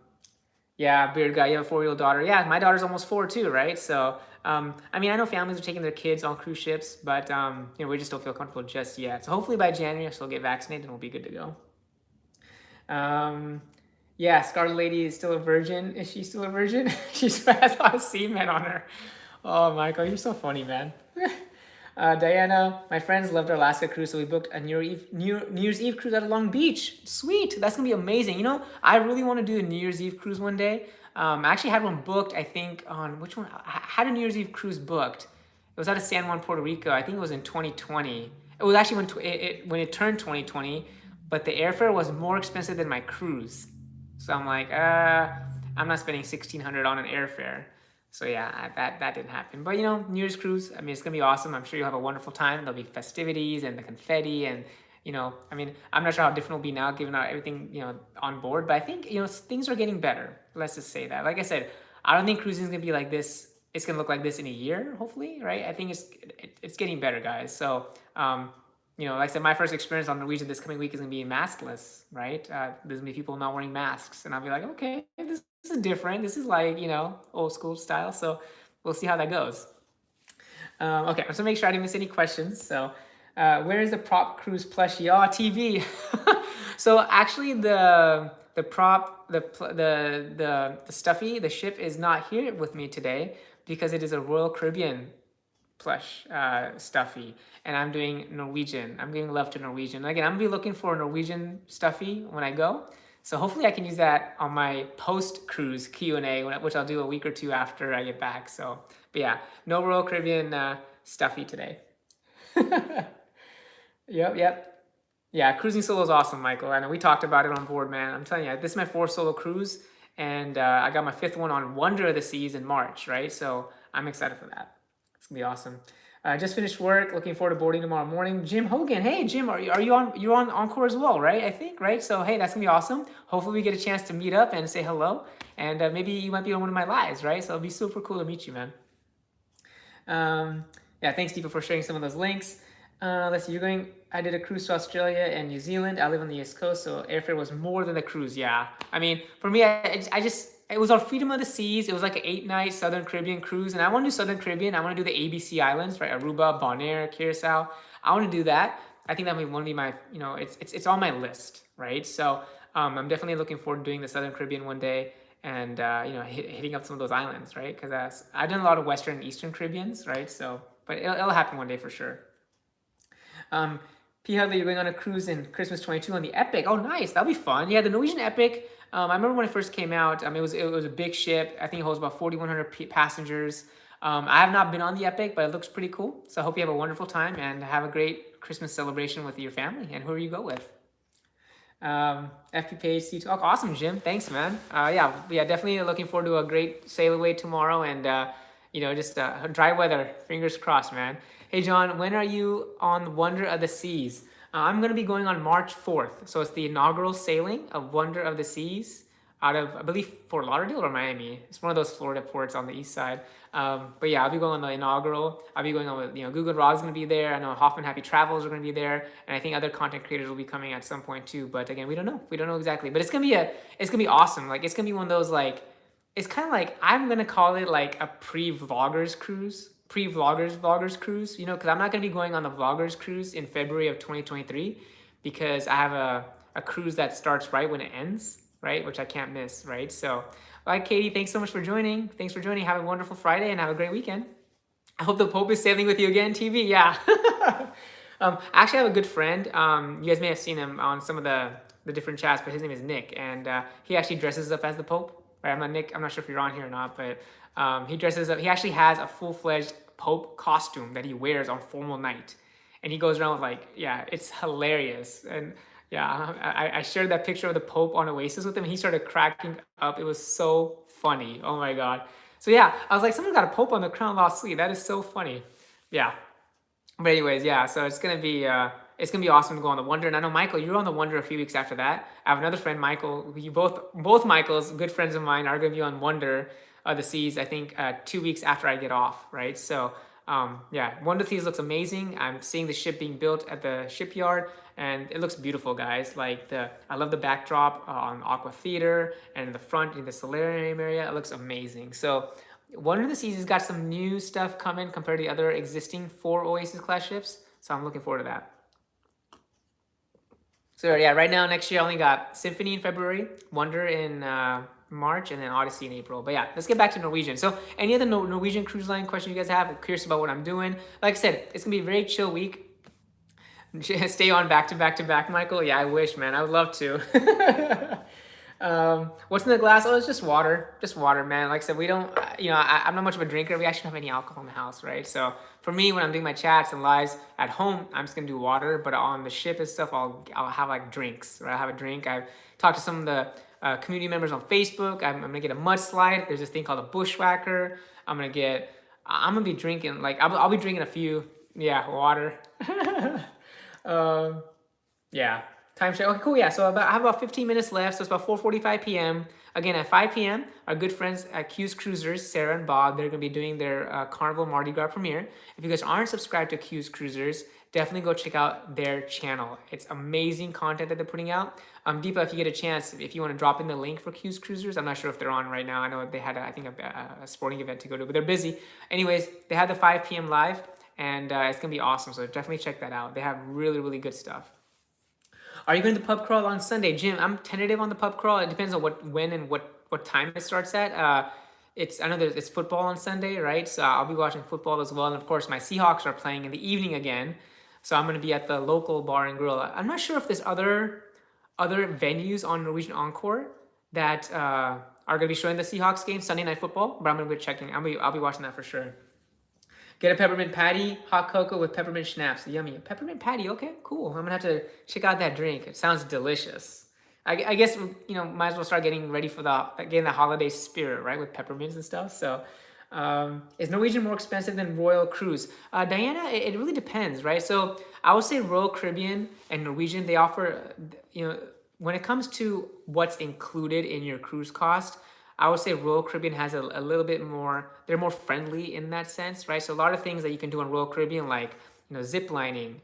yeah, beard guy, you have a 4-year-old daughter. Yeah, my daughter's almost 4 too, right? So, I mean, I know families are taking their kids on cruise ships, but we just don't feel comfortable just yet. So hopefully by January, she'll get vaccinated and we'll be good to go. Um, yeah, Scarlet Lady is still a virgin. Is she still a virgin? She has a lot of semen on her. Oh, Michael, you're so funny, man. Diana, my friends loved our Alaska cruise, so we booked a New Year's Eve cruise out of Long Beach. Sweet, that's gonna be amazing. You know, I really want to do a New Year's Eve cruise one day. I actually had one booked, I think, on which one? I had a New Year's Eve cruise booked. It was out of San Juan, Puerto Rico. I think it was in 2020. It was actually when it turned 2020, but the airfare was more expensive than my cruise. So I'm like, I'm not spending 1,600 on an airfare. So yeah, that didn't happen. But New Year's cruise, I mean, it's gonna be awesome. I'm sure you'll have a wonderful time. There'll be festivities and the confetti, and I mean, I'm not sure how different it'll be now given everything on board. But I think things are getting better. Let's just say that. Like I said, I don't think cruising is gonna be like this. It's gonna look like this in a year, hopefully, right? I think it's getting better, guys. So like I said, my first experience on Norwegian this coming week is gonna be maskless, right? There's gonna be people not wearing masks, and I'll be like, okay, this is different. This is like old school style. So we'll see how that goes. Okay, I'm just gonna make sure I didn't miss any questions. So, where is the prop cruise plushie? Oh, TV. So actually, the prop, the stuffy, the ship is not here with me today because it is a Royal Caribbean plush stuffy, and I'm doing Norwegian. I'm giving love to Norwegian. Again, I'm gonna be looking for a Norwegian stuffy when I go. So hopefully I can use that on my post-cruise Q&A, which I'll do a week or two after I get back. So, but yeah, no Royal Caribbean stuffy today. Yep. Yeah, cruising solo is awesome, Michael. I know we talked about it on board, man. I'm telling you, this is my 4th solo cruise, and I got my 5th one on Wonder of the Seas in March, right? So I'm excited for that. It's gonna be awesome. I just finished work. Looking forward to boarding tomorrow morning. Jim Hogan, hey Jim, are you on? You're on Encore as well, right? I think, right? So hey, that's gonna be awesome. Hopefully we get a chance to meet up and say hello, and maybe you might be on one of my lives, right? So it'll be super cool to meet you, man. Yeah, thanks, Deepa, for sharing some of those links. Let's see, I did a cruise to Australia and New Zealand. I live on the East Coast, so airfare was more than the cruise. Yeah, I mean, for me, it was on Freedom of the Seas. It was like an 8-night Southern Caribbean cruise, and I want to do Southern Caribbean. I want to do the ABC Islands, right? Aruba, Bonaire, Curacao. I want to do that. I think that would be my, it's on my list, right? So I'm definitely looking forward to doing the Southern Caribbean one day, and hitting up some of those islands, right? Because I've done a lot of Western and Eastern Caribbeans, right? So, but it'll happen one day for sure. P. Hudley, you're going on a cruise in Christmas 22 on the Epic. Oh, nice. That'll be fun. Yeah, the Norwegian Epic. I remember when it first came out. It was a big ship. I think it holds about 4,100 passengers. I have not been on the Epic, but it looks pretty cool. So I hope you have a wonderful time and have a great Christmas celebration with your family. And who you go with? FP page C2. Oh, awesome, Jim. Thanks, man. Yeah, definitely looking forward to a great sail away tomorrow, and just dry weather. Fingers crossed, man. Hey, John, when are you on Wonder of the Seas? I'm going to be going on March 4th. So it's the inaugural sailing of Wonder of the Seas out of, I believe, Fort Lauderdale or Miami. It's one of those Florida ports on the east side. But yeah, I'll be going on the inaugural. I'll be going on with, Google Rod's going to be there. I know Hoffman Happy Travels are going to be there. And I think other content creators will be coming at some point too. But again, we don't know. We don't know exactly. But it's going to be awesome. Like, it's going to be one of those, like, it's kind of like, I'm going to call it like a pre-vloggers cruise. Vloggers cruise, because I'm not going to be going on the vloggers cruise in February of 2023 because I have a cruise that starts right when it ends, right, which I can't miss, right? So, like, Katie, thanks so much for joining. Have a wonderful Friday and have a great weekend. I hope the Pope is sailing with you again, TV. Yeah. I actually have a good friend. You guys may have seen him on some of the different chats, but his name is Nick, and he actually dresses up as the Pope. Right? I'm not Nick. I'm not sure if you're on here or not, but he dresses up. He actually has a full-fledged Pope costume that he wears on formal night, and he goes around with it's hilarious. And yeah, I shared that picture of the Pope on Oasis with him, and he started cracking up. It was so funny. Oh my god. So yeah, I was like, someone got a Pope on the Crown Law sleeve. That is so funny. Yeah. But anyways, yeah. So it's gonna be it's gonna be awesome to go on the Wonder. And I know Michael, you were on the Wonder a few weeks after that. I have another friend, Michael. You both Michaels, good friends of mine, are gonna be on Wonder the Seas. I think 2 weeks after I get off, right? So yeah, Wonder Seas looks amazing. I'm seeing the ship being built at the shipyard, and it looks beautiful, guys. Like I love the backdrop on Aqua Theater, and in the front in the solarium area, it looks amazing. So Wonder of the Seas has got some new stuff coming compared to the other existing 4 Oasis class ships. So I'm looking forward to that. So yeah, right now next year I only got Symphony in February, Wonder in March, and then Odyssey in April. But yeah, let's get back to Norwegian. So any other Norwegian cruise line question you guys have? I'm curious about what I'm doing. Like I said, it's gonna be a very chill week. Stay on back to back to back, Michael. Yeah, I wish, man. I would love to. What's in the glass? Oh, it's just water, man. Like I said, we don't, I'm not much of a drinker. We actually don't have any alcohol in the house, right? So for me, when I'm doing my chats and lives at home, I'm just gonna do water. But on the ship and stuff, I'll have like drinks, right? I'll have a drink. I've talked to some of the community members on Facebook. I'm gonna get a mudslide. There's this thing called a bushwhacker. I'm gonna be drinking, like I'll be drinking a few, water. Yeah. Time check. Okay, cool. Yeah. So I have about 15 minutes left. So it's about 4:45 p.m. Again, at 5 p.m., our good friends at Q's Cruisers, Sarah and Bob, they're going to be doing their Carnival Mardi Gras premiere. If you guys aren't subscribed to Q's Cruisers, definitely go check out their channel. It's amazing content that they're putting out. Deepa, if you get a chance, if you want to drop in the link for Q's Cruisers, I'm not sure if they're on right now. I know they had, a sporting event to go to, but they're busy. Anyways, they had the 5 p.m. live, and it's going to be awesome. So definitely check that out. They have really, really good stuff. Are you going to the pub crawl on Sunday? Jim, I'm tentative on the pub crawl. It depends on when and what time it starts at. I know it's football on Sunday, right? So I'll be watching football as well. And of course, my Seahawks are playing in the evening again. So I'm going to be at the local bar and grill. I'm not sure if there's other venues on Norwegian Encore that are going to be showing the Seahawks game, Sunday Night Football, but I'm going to be checking. I'll be watching that for sure. Get a peppermint patty, hot cocoa with peppermint schnapps. Yummy. A peppermint patty, okay, cool. I'm gonna have to check out that drink. It sounds delicious. I guess, might as well start getting ready for getting the holiday spirit, right, with peppermints and stuff. So is Norwegian more expensive than Royal Cruise? Diana, it really depends, right? So I would say Royal Caribbean and Norwegian, they offer, when it comes to what's included in your cruise cost, I would say Royal Caribbean has a little bit more, they're more friendly in that sense, right? So a lot of things that you can do on Royal Caribbean, like, zip lining,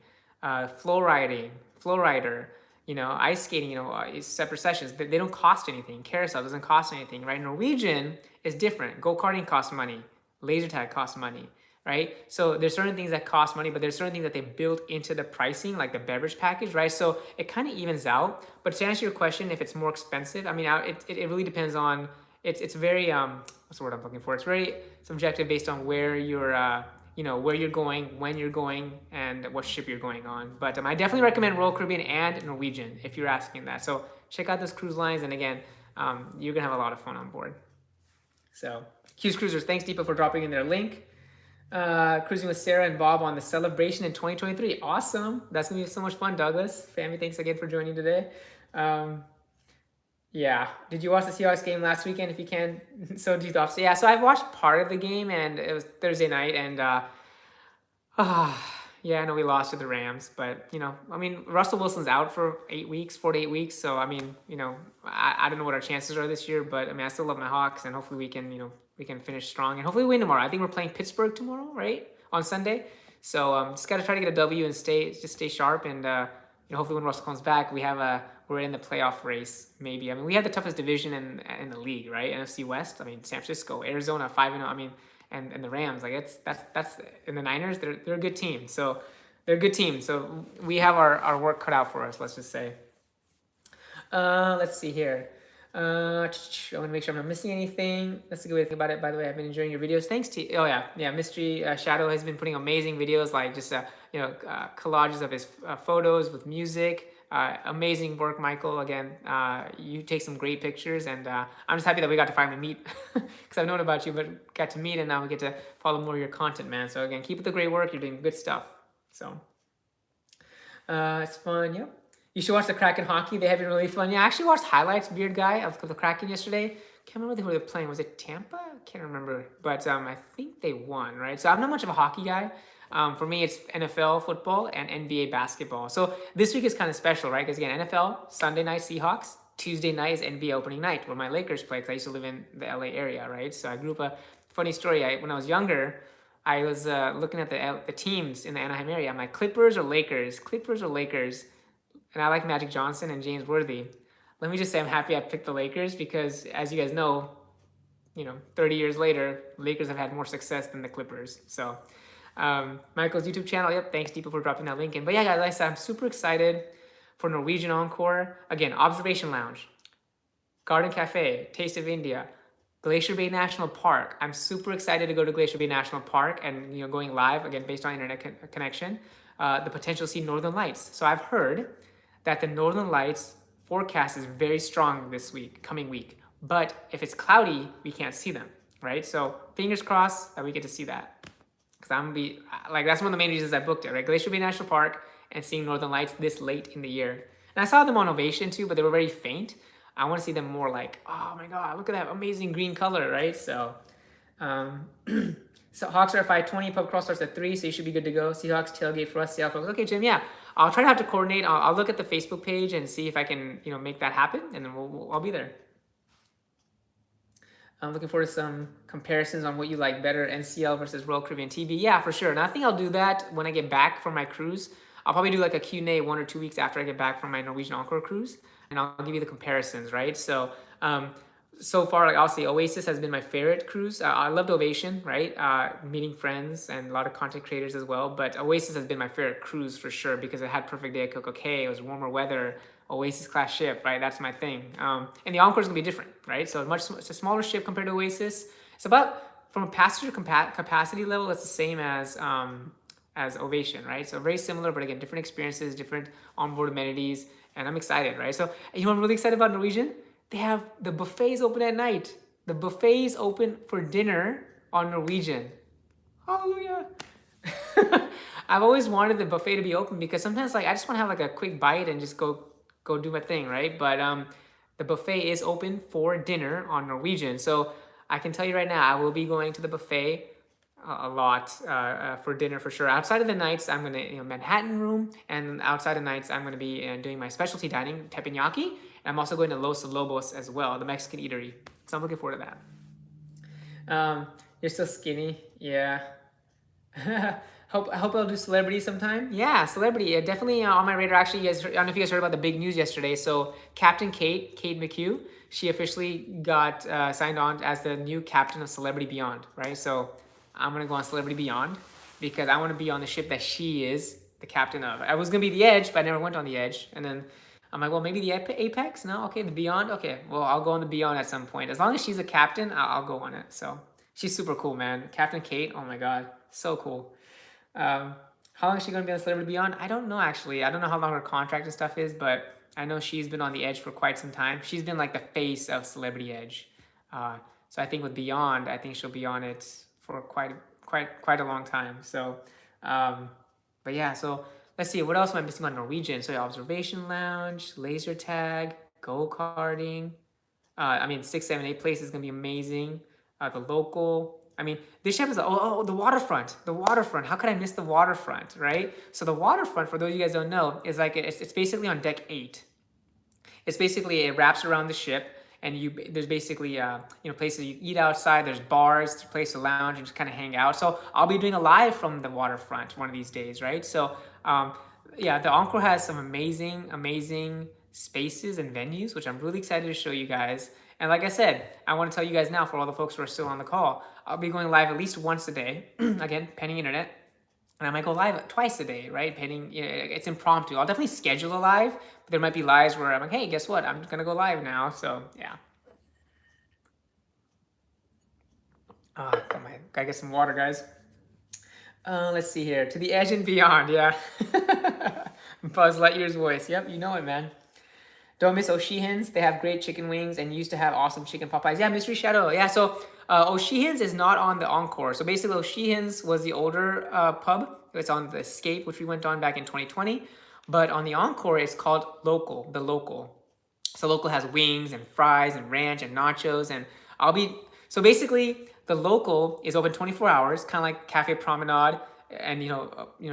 flow rider, ice skating, separate sessions, they don't cost anything. Carousel doesn't cost anything, right? Norwegian is different. Go-karting costs money. Laser tag costs money, right? So there's certain things that cost money, but there's certain things that they built into the pricing, like the beverage package, right? So it kind of evens out. But to answer your question, if it's more expensive, it really depends on, it's very what's the word I'm looking for? It's very subjective based on where you're where you're going, when you're going, and what ship you're going on. But I definitely recommend Royal Caribbean and Norwegian if you're asking that. So check out those cruise lines, and again, you're gonna have a lot of fun on board. So Q's Cruisers, thanks Deepa for dropping in their link. Cruising with Sarah and Bob on the celebration in 2023. Awesome. That's gonna be so much fun, Douglas. Family, thanks again for joining today. Yeah. Did you watch the Seahawks game last weekend? If you can, so do you thought? So yeah. So I watched part of the game, and it was Thursday night, and yeah, I know we lost to the Rams, but Russell Wilson's out for 8 weeks, 4 to 8 weeks. So I don't know what our chances are this year, but I still love my Hawks, and hopefully we can finish strong, and hopefully we win tomorrow. I think we're playing Pittsburgh tomorrow, right, on Sunday. So just got to try to get a W and stay sharp, and hopefully when Russell comes back, we're in the playoff race, maybe. We have the toughest division in the league, right? NFC West. San Francisco, Arizona, 5-0. And the Rams, that's and the Niners. They're a good team. So they're a good team. So we have our work cut out for us. Let's just say. Let's see here. I want to make sure I'm not missing anything. That's a good way to think about it. By the way, I've been enjoying your videos. Thanks to Mystery Shadow has been putting amazing videos, like just collages of his photos with music. Amazing work, Michael. Again, you take some great pictures, and I'm just happy that we got to finally meet, because I've known about you, but got to meet, and now we get to follow more of your content, man. So again, keep up the great work. You're doing good stuff. So it's fun. Yep. You should watch the Kraken hockey. They have been really fun. Yeah, I actually watched highlights, Beard Guy, of the Kraken yesterday. Can't remember who they were playing. Was it Tampa? Can't remember. But I think they won, right? So I'm not much of a hockey guy. For me, it's NFL football and NBA basketball. So this week is kind of special, right? Because again, NFL, Sunday night Seahawks, Tuesday night is NBA opening night where my Lakers play because I used to live in the LA area, right? So I grew up funny story. When I was younger, I was looking at the teams in the Anaheim area. I'm like, Clippers or Lakers? Clippers or Lakers? And I like Magic Johnson and James Worthy. Let me just say I'm happy I picked the Lakers because, as you guys know, 30 years later, Lakers have had more success than the Clippers. So Michael's YouTube channel, yep, thanks Deepa for dropping that link in. But yeah, guys, like I said, I'm super excited for Norwegian Encore. Again, Observation Lounge, Garden Cafe, Taste of India, Glacier Bay National Park. I'm super excited to go to Glacier Bay National Park and going live, again, based on internet connection, the potential to see Northern Lights. So I've heard that the Northern Lights forecast is very strong this week, coming week. But if it's cloudy, we can't see them, right? So fingers crossed that we get to see that. Because I'm going to be, that's one of the main reasons I booked it, right? Glacier Bay National Park and seeing Northern Lights this late in the year. And I saw them on Ovation too, but they were very faint. I want to see them more like, oh my God, look at that amazing green color, right? So, so Hawks are at 5:20, pub crawl starts at 3, so you should be good to go. Seahawks tailgate for us, Seattle folks. Okay, Jim, yeah. I'll try to have to coordinate. I'll look at the Facebook page and see if I can, make that happen, and then I'll be there. I'm looking forward to some comparisons on what you like better, NCL versus Royal Caribbean TB. Yeah, for sure. And I think I'll do that when I get back from my cruise. I'll probably do like a Q&A 1 or 2 weeks after I get back from my Norwegian Encore cruise, and I'll give you the comparisons, right? So, so far, I'll say Oasis has been my favorite cruise. I loved Ovation, right? Meeting friends and a lot of content creators as well. But Oasis has been my favorite cruise for sure because it had perfect day at Coco Cay. It was warmer weather. Oasis class ship, right? That's my thing. And the Encore is gonna be different, right? So it's a smaller ship compared to Oasis. It's about, from a passenger capacity level, it's the same as Ovation, right? So very similar, but again, different experiences, different onboard amenities, and I'm excited, right? So I'm really excited about Norwegian. They have the buffets open at night. The buffets open for dinner on Norwegian. Hallelujah. I've always wanted the buffet to be open because sometimes I just want to have a quick bite and just go do my thing, right? But the buffet is open for dinner on Norwegian. So I can tell you right now, I will be going to the buffet a lot for dinner for sure. Outside of the nights, I'm gonna Manhattan room, and outside of nights, I'm gonna be doing my specialty dining, teppanyaki, and I'm also going to Los Lobos as well, the Mexican eatery. So I'm looking forward to that. You're still skinny, yeah. I hope I'll do Celebrity sometime. Yeah, Celebrity, definitely on my radar. Actually, I don't know if you guys heard about the big news yesterday. So Captain Kate McHugh, she officially got signed on as the new captain of Celebrity Beyond, right? So I'm gonna go on Celebrity Beyond because I want to be on the ship that she is the captain of. I was gonna be the Edge, but I never went on the Edge. And then I'm like, well, maybe the Apex? No, okay, the Beyond. Okay, well, I'll go on the Beyond at some point. As long as she's a captain, I'll go on it. So she's super cool, man. Captain Kate, oh my God, so cool. How long is she going to be on Celebrity Beyond? I don't know, actually. I don't know how long her contract and stuff is, but I know she's been on the Edge for quite some time. She's been like the face of Celebrity Edge. So I think with Beyond, I think she'll be on it for quite a long time. So, but yeah, so let's see. What else am I missing on Norwegian? So Observation Lounge, laser tag, go-karting. 6, 7, 8 place is going to be amazing. The local. This ship is, the waterfront. The waterfront. How could I miss the waterfront, right? So the waterfront, for those of you guys don't know, is it's basically on deck 8. It's basically, it wraps around the ship, and there's basically, places you eat outside. There's bars, there's a place to lounge and just kind of hang out. So I'll be doing a live from the waterfront one of these days, right? So, yeah, the Encore has some amazing spaces and venues, which I'm really excited to show you guys. And like I said, I want to tell you guys now, for all the folks who are still on the call, I'll be going live at least once a day, again, pending internet. And I might go live twice a day, right? Pending, it's impromptu. I'll definitely schedule a live, but there might be lives where I'm like, hey, guess what? I'm going to go live now. So, yeah. Gotta get some water, guys. Let's see here. To the Edge and Beyond, yeah. Buzz Lightyear's voice. Yep, you know it, man. Don't miss O'Sheehan's. They have great chicken wings and used to have awesome chicken Popeyes. Yeah, Mystery Shadow. Yeah, so O'Sheehan's is not on the Encore. So basically, O'Sheehan's was the older pub. It's on the Escape, which we went on back in 2020. But on the Encore, it's called Local, the Local. So Local has wings and fries and ranch and nachos. And so basically, the Local is open 24 hours, kind of like Cafe Promenade. and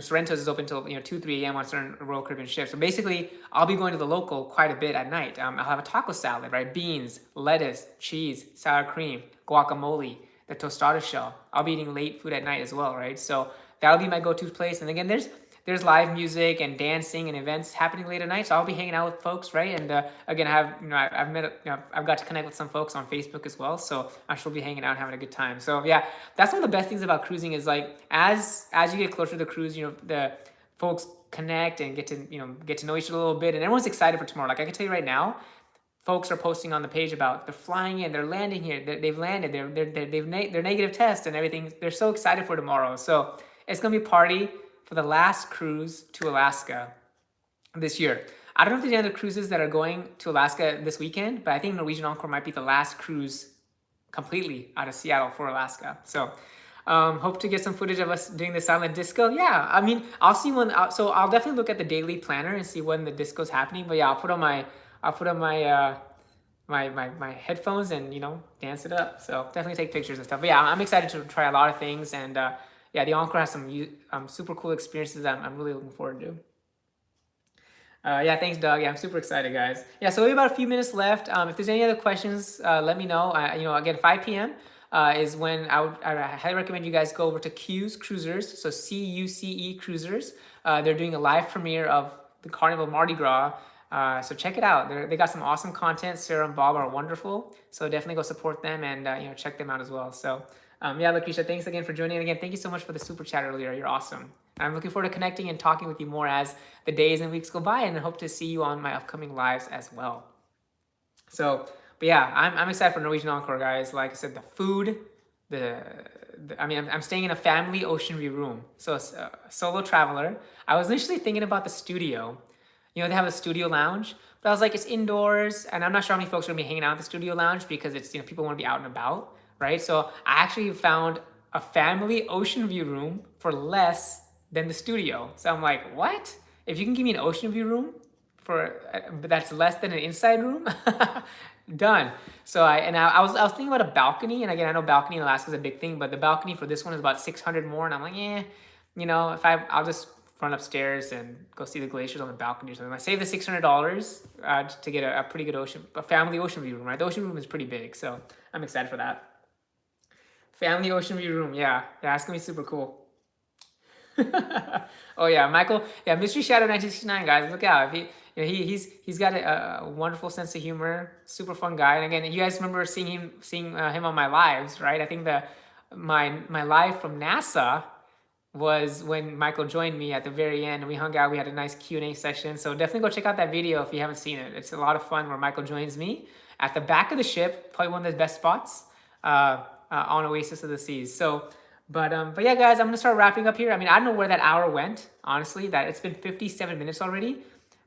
Sorrento's is open till 2, 3 a.m. on certain Royal Caribbean ships. So basically, I'll be going to the local quite a bit at night. I'll have a taco salad, right? Beans, lettuce, cheese, sour cream, guacamole, the tostada shell. I'll be eating late food at night as well, right? So that'll be my go-to place. And again, there's live music and dancing and events happening late at night. So I'll be hanging out with folks, right? And again, I've met, I've got to connect with some folks on Facebook as well. So I should be hanging out and having a good time. So yeah, that's one of the best things about cruising is like, as you get closer to the cruise, the folks connect and get to know each other a little bit, and everyone's excited for tomorrow. Like I can tell you right now, folks are posting on the page about they're flying in, they're landing here, they've landed, their negative test and everything. They're so excited for tomorrow. So it's gonna be a party for the last cruise to Alaska this year. I don't know if there's any other cruises that are going to Alaska this weekend, but I think Norwegian Encore might be the last cruise completely out of Seattle for Alaska. So hope to get some footage of us doing the silent disco. Yeah, I mean, I'll see when. So I'll definitely look at the daily planner and see when the disco's happening. But yeah, I'll put on my my headphones and dance it up. So definitely take pictures and stuff. But yeah, I'm excited to try a lot of things, and yeah, the Encore has some super cool experiences that I'm really looking forward to. Yeah, thanks, Doug. Yeah, I'm super excited, guys. Yeah, so we have about a few minutes left. If there's any other questions, let me know. Again, 5 p.m. Is when I highly recommend you guys go over to Q's Cruisers, so CUCE Cruisers. They're doing a live premiere of the Carnival Mardi Gras. So check it out. They got some awesome content. Sarah and Bob are wonderful. So definitely go support them and check them out as well. So yeah, Lakeisha, thanks again for joining. And again, thank you so much for the super chat earlier. You're awesome. I'm looking forward to connecting and talking with you more as the days and weeks go by, and I hope to see you on my upcoming lives as well. So, but yeah, I'm excited for Norwegian Encore, guys. Like I said, the food, I'm staying in a family ocean view room. So a solo traveler. I was initially thinking about the studio. They have a studio lounge, but I was like, it's indoors, and I'm not sure how many folks are gonna be hanging out in the studio lounge because it's people want to be out and about, right? So I actually found a family ocean view room for less than the studio. So I'm like, what? If you can give me an ocean view room but that's less than an inside room, done. So I was thinking about a balcony, and again, I know balcony in Alaska is a big thing, but the balcony for this one is about 600 more, and I'm like, if I'll just run upstairs and go see the glaciers on the balcony or something. I save the $600 to get a pretty good family ocean view room, right? The ocean room is pretty big, so I'm excited for that. Family ocean view room, yeah, it's gonna be super cool. Oh yeah, Michael. Yeah, Mystery Shadow 1969, guys. Look out! He's got a wonderful sense of humor. Super fun guy. And again, you guys remember seeing him on my lives, right? I think my live from NASA was when Michael joined me at the very end, and we hung out. We had a nice Q&A session. So definitely go check out that video if you haven't seen it. It's a lot of fun where Michael joins me at the back of the ship, probably one of the best spots on Oasis of the Seas. So. But yeah, guys, I'm gonna start wrapping up here. I mean, I don't know where that hour went, honestly. That it's been 57 minutes already.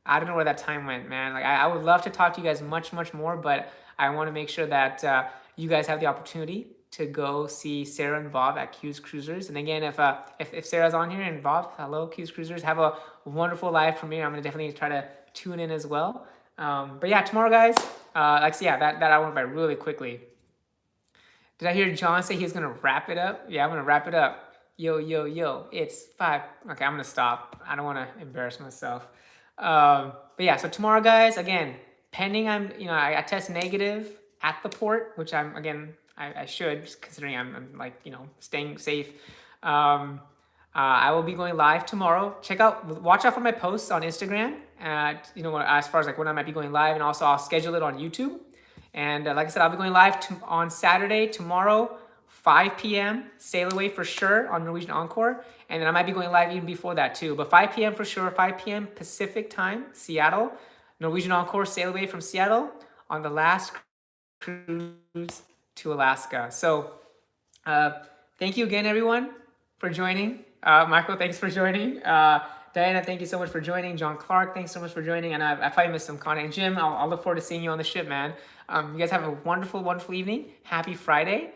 I don't know where that time went, man. Like I would love to talk to you guys much more, but I want to make sure that you guys have the opportunity to go see Sarah and Bob at Q's Cruisers. And again, if Sarah's on here and Bob, hello, Q's Cruisers, have a wonderful live premiere. I'm gonna definitely try to tune in as well. But yeah, tomorrow, guys. That hour went by really quickly. Did I hear John say he was gonna wrap it up? Yeah, I'm gonna wrap it up. Yo, it's 5. Okay, I'm gonna stop. I don't wanna embarrass myself. But yeah, so tomorrow, guys, again, pending I test negative at the port, which I should, just considering I'm staying safe. I will be going live tomorrow. Watch out for my posts on Instagram as far as when I might be going live, and also I'll schedule it on YouTube. And like I said, I'll be going live on Saturday, tomorrow, 5 p.m. Sail away for sure on Norwegian Encore. And then I might be going live even before that too. But 5 p.m. for sure, 5 p.m. Pacific time, Seattle. Norwegian Encore sail away from Seattle on the last cruise to Alaska. So thank you again, everyone, for joining. Michael, thanks for joining. Diana, thank you so much for joining. John Clark, thanks so much for joining. And I probably missed some content. And Jim, I'll look forward to seeing you on the ship, man. You guys have a wonderful evening. Happy Friday.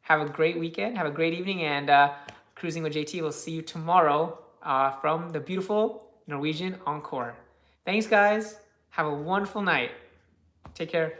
Have a great weekend. Have a great evening. And Cruising with JT will see you tomorrow from the beautiful Norwegian Encore. Thanks, guys. Have a wonderful night. Take care.